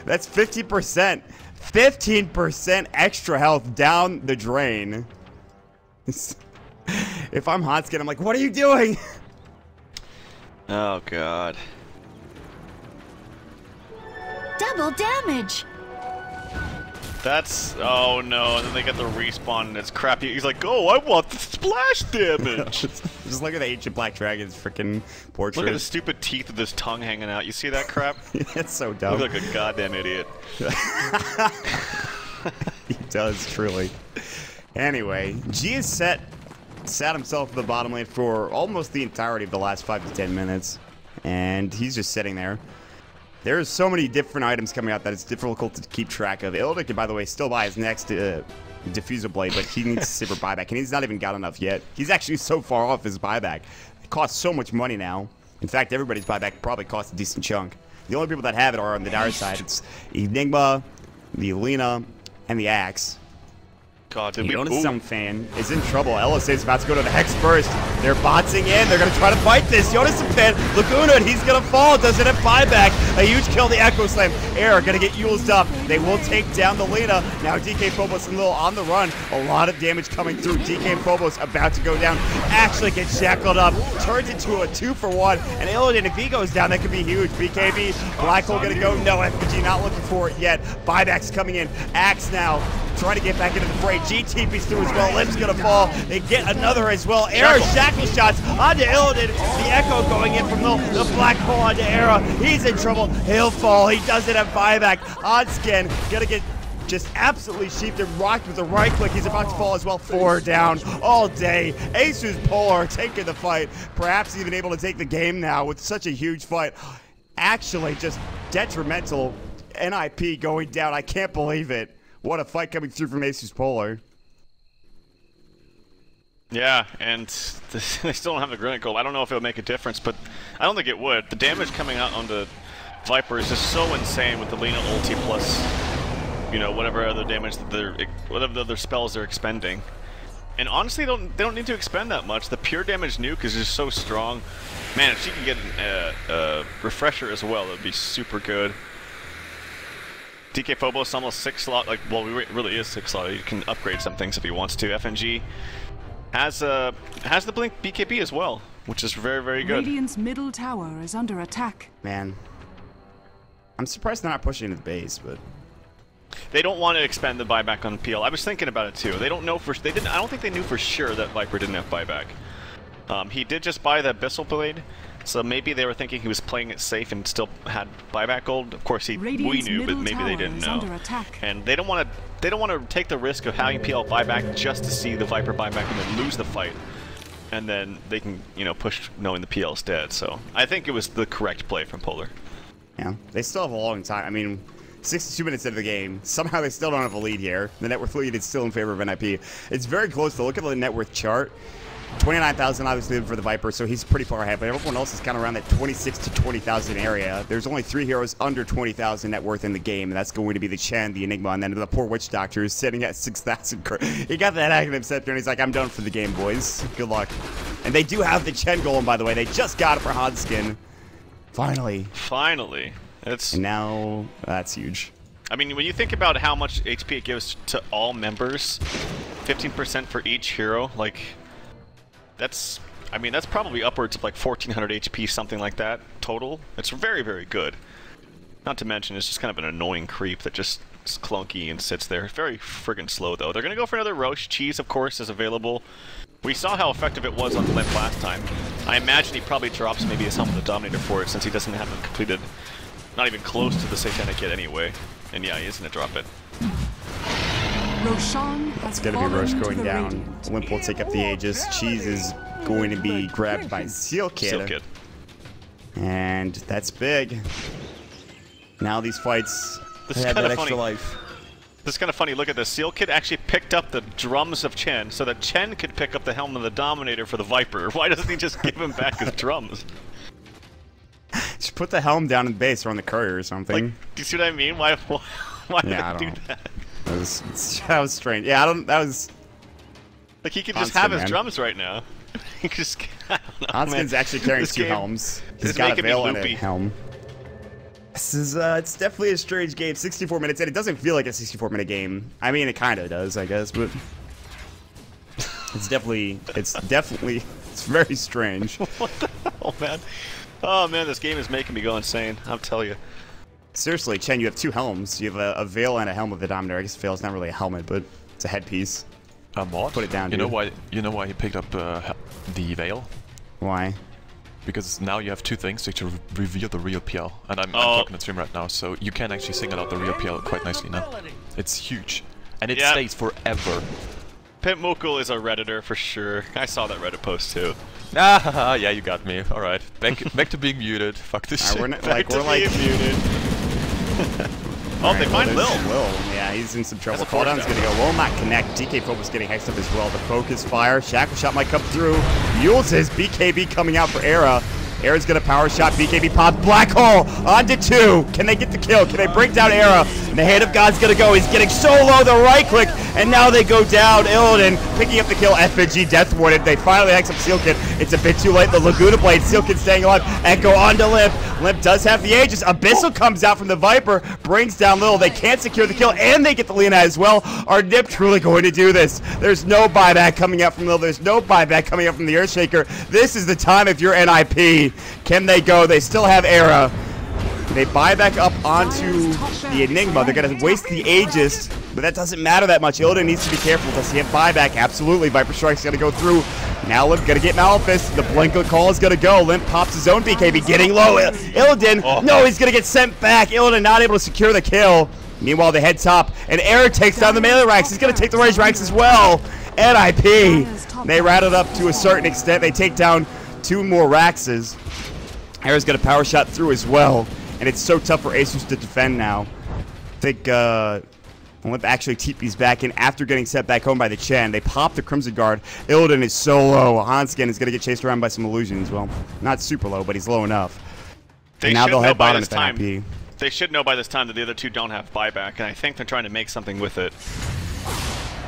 That's 50%. 15% extra health down the drain. If I'm Hanskin, I'm like, what are you doing? Oh, God. Double damage! That's... Oh, no. And then they get the respawn, and it's crappy. He's like, oh, I want the splash damage! Just look at the ancient black dragon's freaking portrait. Look at his stupid teeth with his tongue hanging out. You see that crap? It's so dumb. Look like a goddamn idiot. He does, truly. Anyway, G is sat himself in the bottom lane for almost the entirety of the last 5 to 10 minutes. And he's just sitting there. There's so many different items coming out that it's difficult to keep track of. Ilda can, by the way, still buy his next Diffuser Blade, but he needs Saber buyback, and he's not even got enough yet. He's actually so far off his buyback. It costs so much money now. In fact, everybody's buyback probably costs a decent chunk. The only people that have it are on the dire side. It's Enigma, the Lena, and the Axe. God, did we... Jonas Sound fan is in trouble. LSA is about to go to the Hex first. They're botsing in. They're going to try to fight this. Jonas fan, Laguna, and he's going to fall. Doesn't have buyback. A huge kill, the Echo Slam. Air going to get used up. They will take down the Lena. Now DK Phobos a little on the run. A lot of damage coming through. DK Phobos about to go down. Actually gets shackled up. Turns into a 2-for-1. And Illidan, if he goes down, that could be huge. BKB, Black Hole going to go. No, FPG not looking for it yet. Buyback's coming in. Axe now trying to get back into the fray. GTP's through as well. Limp's gonna fall. They get another as well. Era shackle shots onto Illidan. The Echo going in from the black hole onto Era. He's in trouble. He'll fall. He doesn't have buyback. Onskin gonna get just absolutely sheeped and rocked with the right click. He's about to fall as well. 4 down all day. ASUS Polar taking the fight. Perhaps even able to take the game now with such a huge fight. Actually, just detrimental. NiP going down. I can't believe it. What a fight coming through from ASUS Polar. Yeah, and they still don't have the Granite Golem. I don't know if it would make a difference, but I don't think it would. The damage coming out on the Viper is just so insane with the Lena ulti plus, you know, whatever other damage that whatever other spells they're expending. And honestly, they don't need to expend that much. The pure damage nuke is just so strong. Man, if she can get a refresher as well, that would be super good. DK Phobos almost 6 slot, like, well, it really is 6 slot. You can upgrade some things if he wants to. FNG has the Blink BKB as well, which is very, very good. Radiant's middle tower is under attack. Man, I'm surprised they're not pushing into the base, but They don't want to expend the buyback on PL. I was thinking about it too. They don't know for they didn't. I don't think they knew for sure that Viper didn't have buyback. He did just buy the Abyssal Blade, so maybe they were thinking he was playing it safe and still had buyback gold. Of course, we knew, but maybe they didn't know. And they don't want to take the risk of having PL buyback just to see the Viper buyback and then lose the fight, and then they can push knowing the PL's dead. So I think it was the correct play from Polar. Yeah, they still have a long time. I mean, 62 minutes into the game. Somehow they still don't have a lead here. The net worth lead is still in favor of NiP. It's very close to look at the net worth chart. 29,000 obviously for the Viper, so he's pretty far ahead, but everyone else is kind of around that 26 to 20,000 area. There's only 3 heroes under 20,000 net worth in the game, and that's going to be the Chen, the Enigma, and then the poor Witch Doctor who's sitting at 6,000. He got that active scepter, and he's like, I'm done for the game, boys. Good luck. And they do have the Chen golem, by the way. They just got it for Hanskin. Finally. Finally. And now, that's huge. I mean, when you think about how much HP it gives to all members, 15% for each hero, like... That's probably upwards of like 1,400 HP, something like that, total. It's very, very good. Not to mention, it's just kind of an annoying creep that just is clunky and sits there. Very friggin' slow, though. They're going to go for another Roche. Cheese, of course, is available. We saw how effective it was on the Limp last time. I imagine he probably drops maybe his Helm of the Dominator for it, since he doesn't have it completed, not even close to the Satanic yet anyway. And yeah, he is going to drop it. It's going to be Roche going down. Limp will take up the Aegis. Cheese is going to be grabbed by Seal Kid. And that's big. Now these fights have that extra life. This is kind of funny. Look at this. Seal Kid actually picked up the drums of Chen so that Chen could pick up the Helm of the Dominator for the Viper. Why doesn't he just give him back his drums? Just put the helm down in base or on the courier or something. Like, do you see what I mean? Why yeah, did he do that? That was strange. Yeah, that was... Like, he could just have his drums right now. He could just... Hanskin's actually carrying 2 helms. He's got a Veil and a helm. This is, it's definitely a strange game. 64 minutes, and it doesn't feel like a 64-minute game. I mean, it kind of does, I guess, but... It's very strange. What the hell, man? Oh, man, this game is making me go insane. I'll tell you. Seriously, Chen, you have 2 helms. You have a Veil and a Helm of the Dominator. I guess Veil's not really a helmet, but it's a headpiece. Mod? Put it down, dude. You know why he picked up the Veil? Why? Because now you have 2 things to reveal the real PL. And I'm talking to stream right now, so you can actually single out the real PL quite nicely now. It's huge. And it stays forever. Pimp Mukul is a Redditor for sure. I saw that Reddit post too. Ah, yeah, you got me. Alright. Back to being muted. Fuck this shit. We're muted. Oh, they find Lil. Yeah, he's in some trouble. Calldown's gonna go. Will not connect. DK Focus getting hexed up as well. The focus fire. Shackle shot might come through. Yules says BKB coming out for Era. Era's gonna power shot. BKB pops. Black hole onto 2. Can they get the kill? Can they break down Era? And the Hand of God's gonna go. He's getting so low. The right click, and now they go down. Illidan picking up the kill. FNG death warded. They finally hex up Seal Kid. It's a bit too late. The Laguna Blade. Seal Kid staying alive. Echo onto Limp. Limp does have the Aegis. Abyssal comes out from the Viper, brings down Lil. They can't secure the kill, and they get the Leona as well. Are NiP truly going to do this? There's no buyback coming out from Lil. There's no buyback coming out from the Earthshaker. This is the time if you're NiP. Can they go? They still have Era. They buy back up onto the Enigma. They're going to waste the Aegis, but that doesn't matter that much. Illidan needs to be careful. Does he have buyback? Absolutely. Viper Strike's going to go through. Now Limp going to get Malefice. The Blink call is going to go. Limp pops his own BKB, getting low. Illidan, no, he's going to get sent back. Illidan not able to secure the kill. Meanwhile, the head top, and Era takes down the melee ranks. He's going to take the range ranks as well. NiP, they rattled up to a certain extent. They take down 2 more Raxes. Era's got a power shot through as well, and it's so tough for ASUS to defend now. I think Limp actually TP's back in after getting set back home by the Chen. They pop the Crimson Guard. Illidan is so low. Hanskin is going to get chased around by some illusions. Well, not super low, but he's low enough. And now they'll head bottom at NiP. They should know by this time that the other 2 don't have buyback, and I think they're trying to make something with it.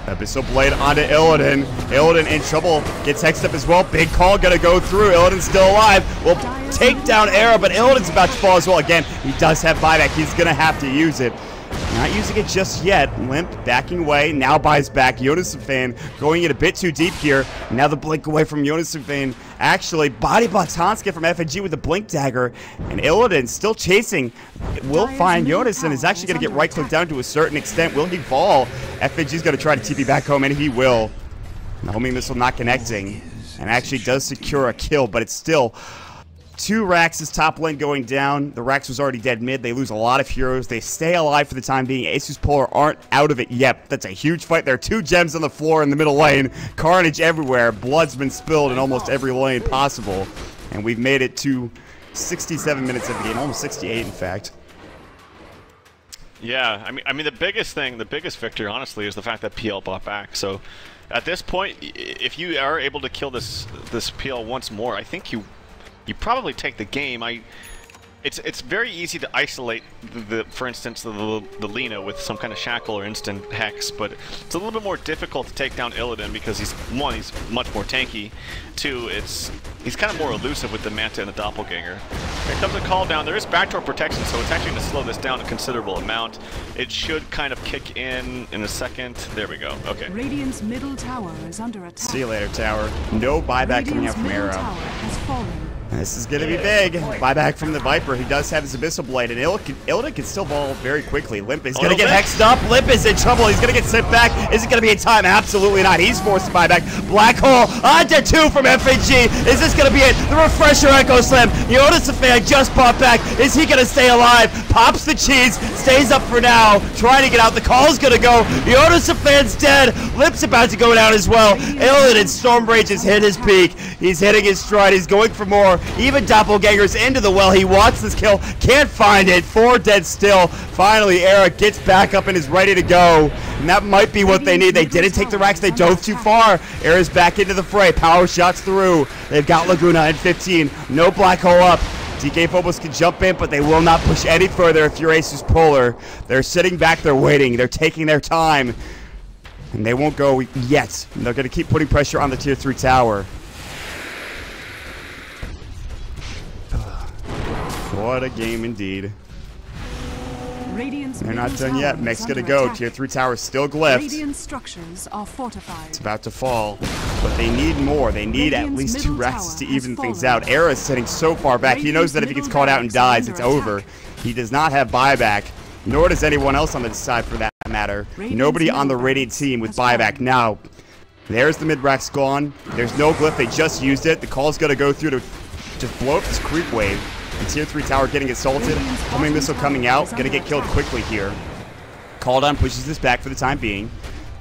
Abyssal Blade onto Illidan. Illidan in trouble. Gets hexed up as well. Big call gonna go through. Illidan's still alive. Will take down Era, but Illidan's about to fall as well. Again, he does have buyback. He's gonna have to use it. Not using it just yet. Limp backing away, now buys back. Fan going in a bit too deep here. Now the blink away from Fan. Actually, body blocks Hanske from FNG with the blink dagger. And Illidan still chasing. Will find Jonas and is actually going to get right-clicked down to a certain extent. Will he fall? FNG's going to try to TP back home, and he will. The homing missile not connecting. And actually does secure a kill, but it's still... 2 Rax's top lane going down. The Rax was already dead mid. They lose a lot of heroes. They stay alive for the time being. ASUS Polar aren't out of it yet. That's a huge fight. There are 2 gems on the floor in the middle lane. Carnage everywhere. Blood's been spilled in almost every lane possible. And we've made it to 67 minutes of the game. Almost 68, in fact. Yeah, I mean the biggest victory, honestly, is the fact that PL bought back. So at this point, if you are able to kill this PL once more, I think you probably take the game. It's very easy to isolate for instance, the Lina with some kind of shackle or instant hex, but it's a little bit more difficult to take down Illidan because he's much more tanky. 2, he's kind of more elusive with the Manta and the Doppelganger. Here comes a call down. There is backdoor protection, so it's actually going to slow this down a considerable amount. It should kind of kick in a second. There we go. Okay. Radiant's middle tower is under attack. See you later, tower. No buyback coming out from Arrow. Tower has fallen. This is going to be big. Buyback from the Viper, who does have his Abyssal Blade, and Illidan can still ball very quickly. Limp is going to get hexed up. Limp is in trouble. He's going to get sent back. Is it going to be in time? Absolutely not. He's forced to buy back. Black Hole onto 2 from FNG. Is this going to be it? The refresher Echo Slam. Fan just popped back. Is he going to stay alive? Pops the cheese. Stays up for now. Trying to get out. The call's going to go. Fan's dead. Limp's about to go down as well. Illidan Storm Rage has hit his peak. He's hitting his stride. He's going for more. Even Doppelganger's into the well. He wants this kill. Can't find it. 4 dead still. Finally, Eric gets back up and is ready to go. And that might be what they need. They didn't take the Rax. They dove too far. Era's back into the fray. Power shots through. They've got Laguna in 15. No black hole up. DK Phobos can jump in, but they will not push any further if you're ASUS Polar. They're sitting back. They're waiting. They're taking their time. And they won't go yet. And they're going to keep putting pressure on the Tier 3 tower. What a game indeed. Radiant's They're not middle done yet. tower Mech's is gonna under go. attack. Tier 3 tower still glyphed. Radiant structures are fortified. It's about to fall, but they need more. They need at Radiant's least 2 middle Raxes to tower even has things fallen. out. Era is sitting so far back. He knows that if he gets Radiant's called out and middle tower dies, is it's under over. attack. He does not have buyback, nor does anyone else on the side for that matter. Radiant's Nobody on the middle Radiant barracks team with has buyback. fallen. Now, there's the mid-Rax gone. There's no glyph. They just used it. The call's gonna go through to just blow up this creep wave. The Tier 3 tower getting assaulted. Homing missile coming out. Gonna get killed quickly here. Called on pushes this back for the time being.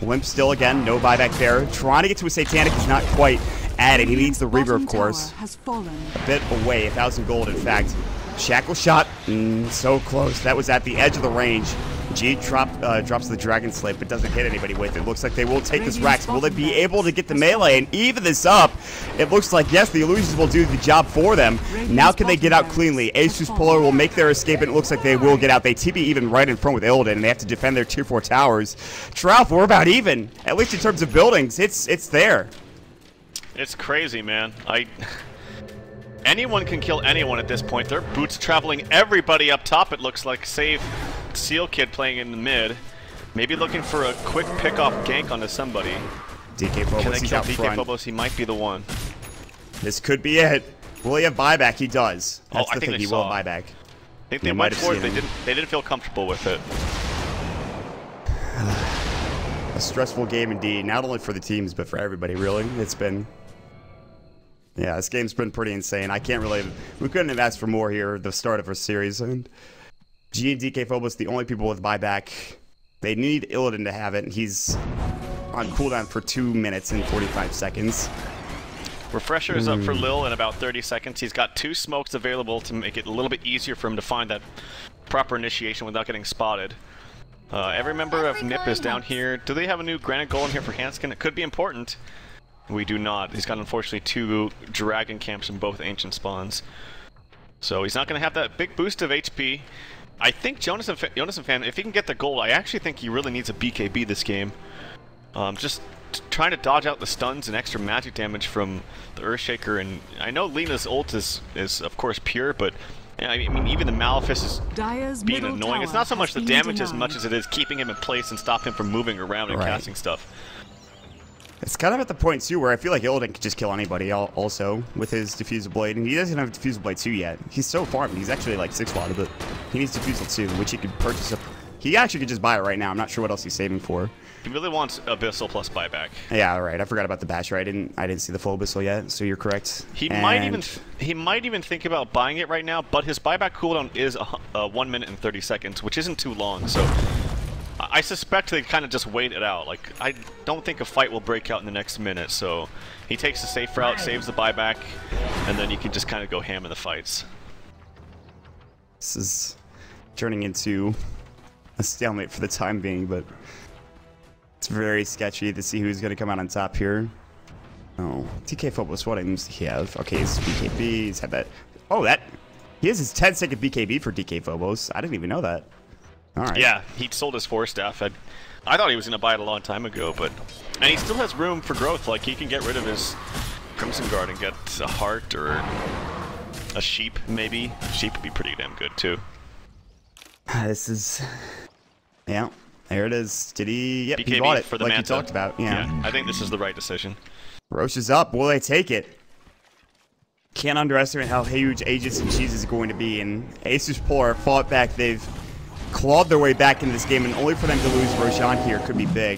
Limp still again. No buyback there. Trying to get to a Satanic. He's not quite at it. He needs the Reaver, of course. Has fallen. A bit away. 1,000 gold, in fact. Shackle shot. So close. That was at the edge of the range. G drops the Dragon Slave, but doesn't hit anybody with it. Looks like they will take this Rax. Will they be able to get the melee and even this up? It looks like, yes, the illusions will do the job for them. Now can they get out cleanly? ASUS Polar will make their escape, and it looks like they will get out. They TP even right in front with Illidan, and they have to defend their Tier 4 towers. Trout, we're about even. At least in terms of buildings, it's there. It's crazy, man. Anyone can kill anyone at this point. They're boots traveling everybody up top, it looks like, save Seal Kid playing in the mid. Maybe looking for a quick pick-off gank onto somebody. DK Phobos, Can they he's kill out DK front. Phobos? He might be the one. This could be it. Will he have buyback? He does. That's I the think thing. they He will saw. have buyback. I think they They went might have for it. seen him. They didn't feel comfortable with it. A stressful game indeed, not only for the teams, but for everybody, really. It's been... Yeah, this game's been pretty insane. I can't really... We couldn't have asked for more here at the start of our series. And G and DK Phobos, the only people with buyback. They need Illidan to have it, and he's on cooldown for 2 minutes and 45 seconds. Refresher is up for Lil in about 30 seconds. He's got 2 smokes available to make it a little bit easier for him to find that proper initiation without getting spotted. Every member of NiP is down here. Do they have a new Granite Golem here for Hanskin? It could be important. We do not. He's got, unfortunately, 2 Dragon Camps in both Ancient Spawns. So he's not going to have that big boost of HP. I think Jonas Fan, if he can get the gold, I actually think he really needs a BKB this game. Just trying to dodge out the stuns and extra magic damage from the Earthshaker. And I know Lina's ult is of course pure, but Yeah, I mean, even the Malefice is Dire's being middle annoying. It's tower not so much has the been damage as denied. much as it is keeping him in place and stopping him from moving around and Right. casting stuff. It's kind of at the point, too, where I feel like Illidan could just kill anybody also with his Diffusal Blade, and he doesn't have Diffusal Blade 2 yet. He's so farmed. He's actually like 6 watt, but he needs Diffusal 2, which he could purchase. He actually could just buy it right now. I'm not sure what else he's saving for. He really wants Abyssal plus buyback. Yeah, right. I forgot about the Basher. I didn't see the full Abyssal yet, so you're correct. He might even think about buying it right now, but his buyback cooldown is 1 minute and 30 seconds, which isn't too long. So I suspect they kind of just wait it out. Like, I don't think a fight will break out in the next minute. So he takes the safe route, saves the buyback, and then you can just kind of go ham in the fights. This is turning into a stalemate for the time being, but it's very sketchy to see who's going to come out on top here. Oh, DK Phobos, what items does he have? Okay, his BKB, he's had that. Oh, he has his 10-second BKB for DK Phobos. I didn't even know that. All right. Yeah, he sold his 4-staff. I thought he was going to buy it a long time ago, and he still has room for growth. Like, he can get rid of his Crimson Guard and get a heart or a sheep, maybe. Sheep would be pretty damn good, too. This is... Yeah, there it is. Did he... Yep, BKB he bought it, for the like you Manta. talked about. Yeah. I think this is the right decision. Roche is up. Will they take it? Can't underestimate how huge Aegis and Cheese is going to be. And ASUS Polar fought back. They've clawed their way back into this game, and only for them to lose Roshan here could be big.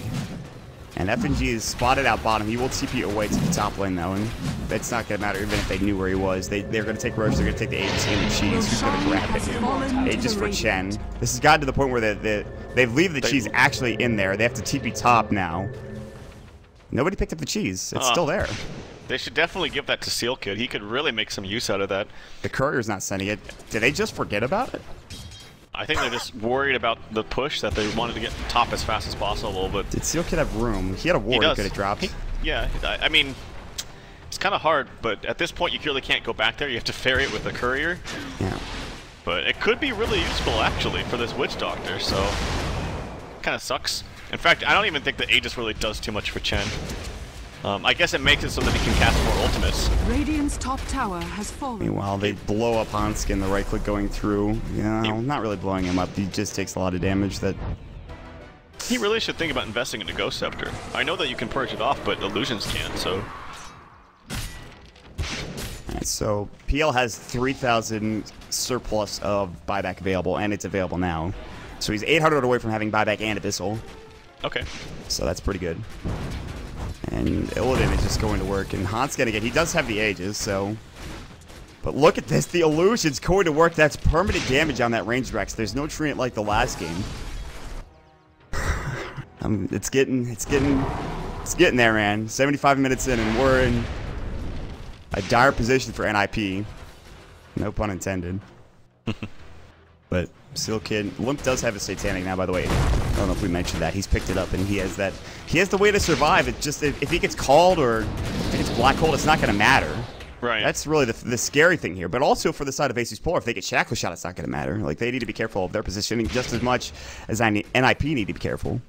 And FNG is spotted out bottom. He will TP away to the top lane, though, and it's not going to matter even if they knew where he was. They're going to take Roche. They're going to take the Aegis and the Cheese. Who's going to grab it? Aegis for Chen. This has gotten to the point where they've leave the Cheese actually in there. They have to TP top now. Nobody picked up the Cheese. It's still there. They should definitely give that to Seal Kid. He could really make some use out of that. The courier's not sending it. Did they just forget about it? I think they're just worried about the push, that they wanted to get top as fast as possible, but... Did Seal Kid have room? He had a ward he could have dropped. Yeah, I mean, it's kind of hard, but at this point you really can't go back there. You have to ferry it with a courier. Yeah. But it could be really useful, actually, for this Witch Doctor, so... kind of sucks. In fact, I don't even think the Aegis really does too much for Chen. I guess it makes it so that he can cast more ultimates. Radiant's top tower has fallen. Meanwhile, they blow up Hanskin, the right click going through. Yeah, not really blowing him up. He just takes a lot of damage that... He really should think about investing in a Ghost Scepter. I know that you can purge it off, but illusions can't, so... Alright, so PL has 3,000 surplus of buyback available, and it's available now. So he's 800 away from having buyback and Abyssal. Okay. So that's pretty good. And Illidan is just going to work, and Hans gonna get... He does have the Aegis, so... But look at this, the illusion's going to work. That's permanent damage on that ranged Rex. There's no treant like the last game. It's getting there, man. 75 minutes in, and we're in a dire position for NiP. No pun intended. But Seal Kid, Limp does have a Satanic now, by the way. I don't know if we mentioned that. He's picked it up, and he has that. He has the way to survive. It's just if he gets called or if he gets black hole, it's not going to matter. Right. That's really the scary thing here. But also for the side of ASUS Polar, if they get Shackle Shot, it's not going to matter. Like, they need to be careful of their positioning just as much as NiP need to be careful.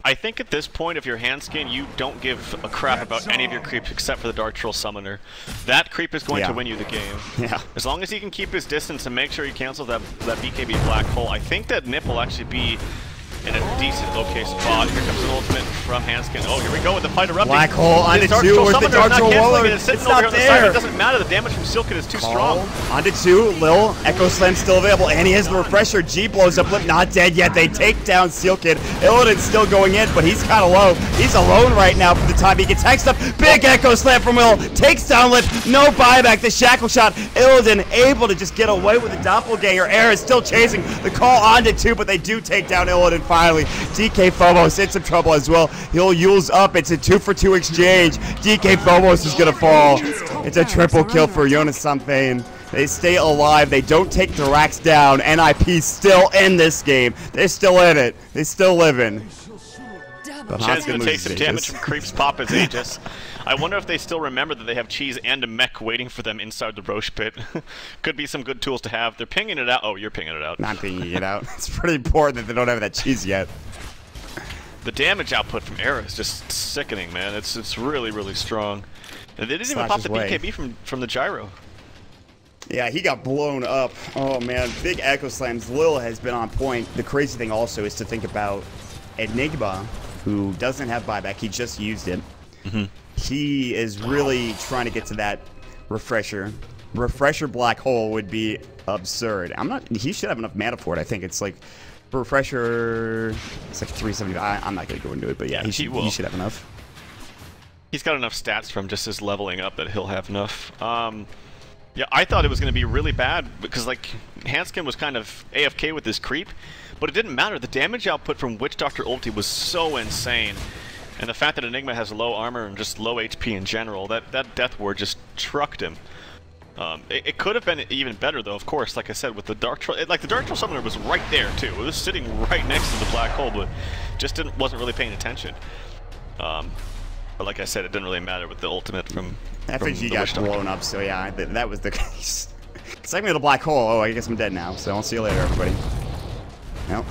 I think at this point, if you're Handskin, you don't give a crap about any of your creeps except for the Dark Troll Summoner. That creep is going to win you the game. Yeah. As long as he can keep his distance and make sure he cancels that BKB Black Hole, I think that NiP will actually be in a decent okay spot. Here comes an ultimate from Handskin. Oh, here we go with the fight erupting. Black Hole on His the 2 with the Dark Troll Warlord. It's It's over not here on the side. there. It doesn't matter. The damage from Silken is too strong. On to 2, Lil, Echo Slam still available, and he has the refresher. G blows up, Lip not dead yet. They take down Seal Kid. Illidan's still going in, but he's kind of low. He's alone right now for the time. He gets hexed up. Big Echo Slam from Will. Takes down Lip. No buyback. The Shackle Shot. Illidan able to just get away with the Doppelganger. Air is still chasing the call on to 2, but they do take down Illidan finally. DK Phobos in some trouble as well. He'll use up. It's a 2-for-2 exchange. DK Phobos is going to fall. It's a triple kill for Jonas Sampain. They stay alive. They don't take the racks down. NiP still in this game. They're still in it. They still living. But Chen's going to take some damage from Creeps Pop as Aegis. I wonder if they still remember that they have Cheese and a mech waiting for them inside the Roche pit. Could be some good tools to have. They're pinging it out. Oh, you're pinging it out. Not pinging it out. It's pretty important that they don't have that Cheese yet. The damage output from Era is just sickening, man. It's really, really strong. And they didn't even pop the BKB from the gyro. Yeah, he got blown up. Oh man, big echo slams. Lil has been on point. The crazy thing also is to think about Enigma, who doesn't have buyback. He just used it. He is really trying to get to that refresher. Refresher black hole would be absurd. He should have enough mana for it. I think it's like refresher. It's like 375. I'm not gonna go into it, but yeah, he should have enough. He's got enough stats from just his leveling up that he'll have enough. Yeah, I thought it was going to be really bad because, like, Hanskin was kind of AFK with his creep, but it didn't matter. The damage output from Witch Doctor ulti was so insane, and the fact that Enigma has low armor and just low HP in general, that Death Ward just trucked him. It could have been even better, though, of course, like I said, with the Dark Troll. Like, the Dark Troll Summoner was right there, too. It was sitting right next to the black hole, but just wasn't really paying attention. But like I said, it didn't really matter with the ultimate from FNG got blown up, so yeah, that was the case. Second the black hole. Oh, I guess I'm dead now, so I'll see you later, everybody. Nope.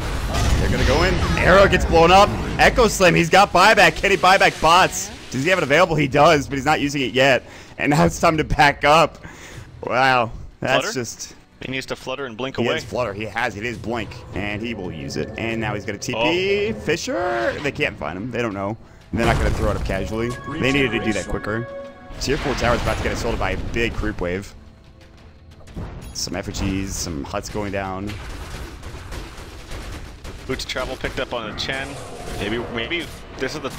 They're gonna go in. Arrow gets blown up. Echo Slam, he's got buyback. Can he buy back bots? Does he have it available? He does, but he's not using it yet. And now it's time to back up. Wow. That's Flutter? just... He needs to flutter and blink He away. has Flutter. He has it. Is blink, and he will use it. And now he's gonna TP. Oh. Fisher? They can't find him. They don't know. They're not going to throw it up casually. They needed to do that quicker. Tier 4 tower is about to get assaulted by a big creep wave. Some effigies, some huts going down. Boots Travel picked up on a Chen. Maybe this is the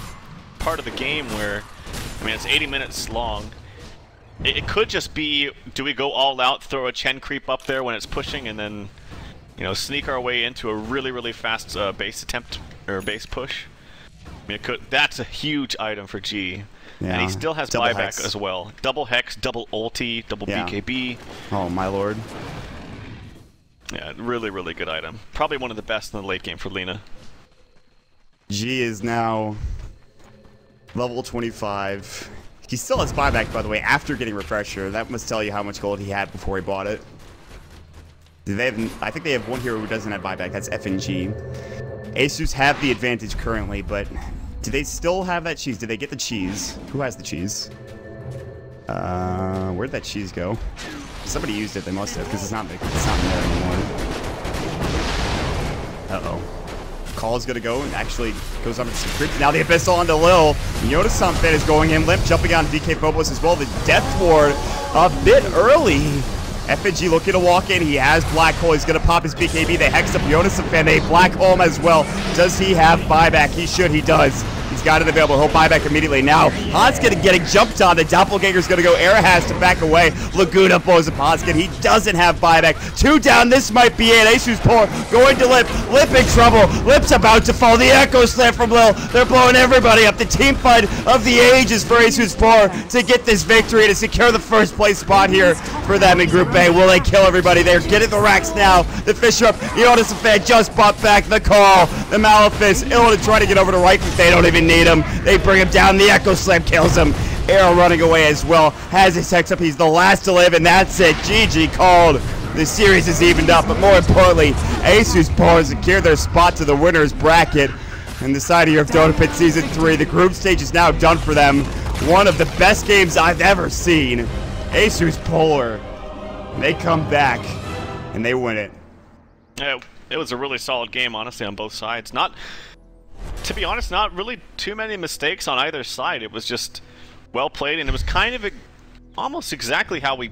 part of the game where, I mean, it's 80 minutes long. It could just be, do we go all out, throw a Chen creep up there when it's pushing, and then, you know, sneak our way into a really, really fast base attempt, or base push? I mean, that's a huge item for G. Yeah. And he still has double buyback hex as well. Double Hex, double ulti, double BKB. Oh, my lord. Yeah, really, really good item. Probably one of the best in the late game for Lina. G is now level 25. He still has buyback, by the way, after getting refresher. That must tell you how much gold he had before he bought it. I think they have one hero who doesn't have buyback. That's FNG. ASUS have the advantage currently, but do they still have that cheese? Did they get the cheese? Who has the cheese? Where'd that cheese go? Somebody used it. They must have, because it's not there anymore. Uh-oh. Call's gonna go and actually goes up to some creep. Now the Abyssal onto Lil. Notice something is going in. Limp jumping on DK Phobos as well. The Death Ward a bit early. FNG looking to walk in. He has Black Hole. He's going to pop his BKB. They hexed up Jonas and Fan. They Black Hole him as well. Does he have buyback? He should. He does. He's got it available. He'll buy back immediately. Now, Han's getting jumped on. The Doppelganger's going to go. Era has to back away. Laguna blows up Hanskin. He doesn't have buyback. 2 down. This might be it. ASUS poor. Going to Lip. Lip in trouble. Lip's about to fall. The Echo Slam from Lil. They're blowing everybody up. The team fight of the ages for ASUS poor to get this victory, to secure the first place spot here for them in Group A. Will they kill everybody? They're getting the racks now. The Fisher up. Jonas and Fan just bought back the call. The Malefice. Ill to try to get over to right, but they don't even need him. They bring him down. The Echo Slam kills him. Arrow running away as well. Has his hex up. He's the last to live, and that's it. GG called. The series is evened up, but more importantly, ASUS poor secure their spot to the winner's bracket. And the side here of Dota Pit Season 3, the group stage is now done for them. One of the best games I've ever seen. ASUS Polar. They come back, and they win it. Yeah, it was a really solid game, honestly, on both sides. To be honest, not really too many mistakes on either side. It was just well played, and it was kind of almost exactly how we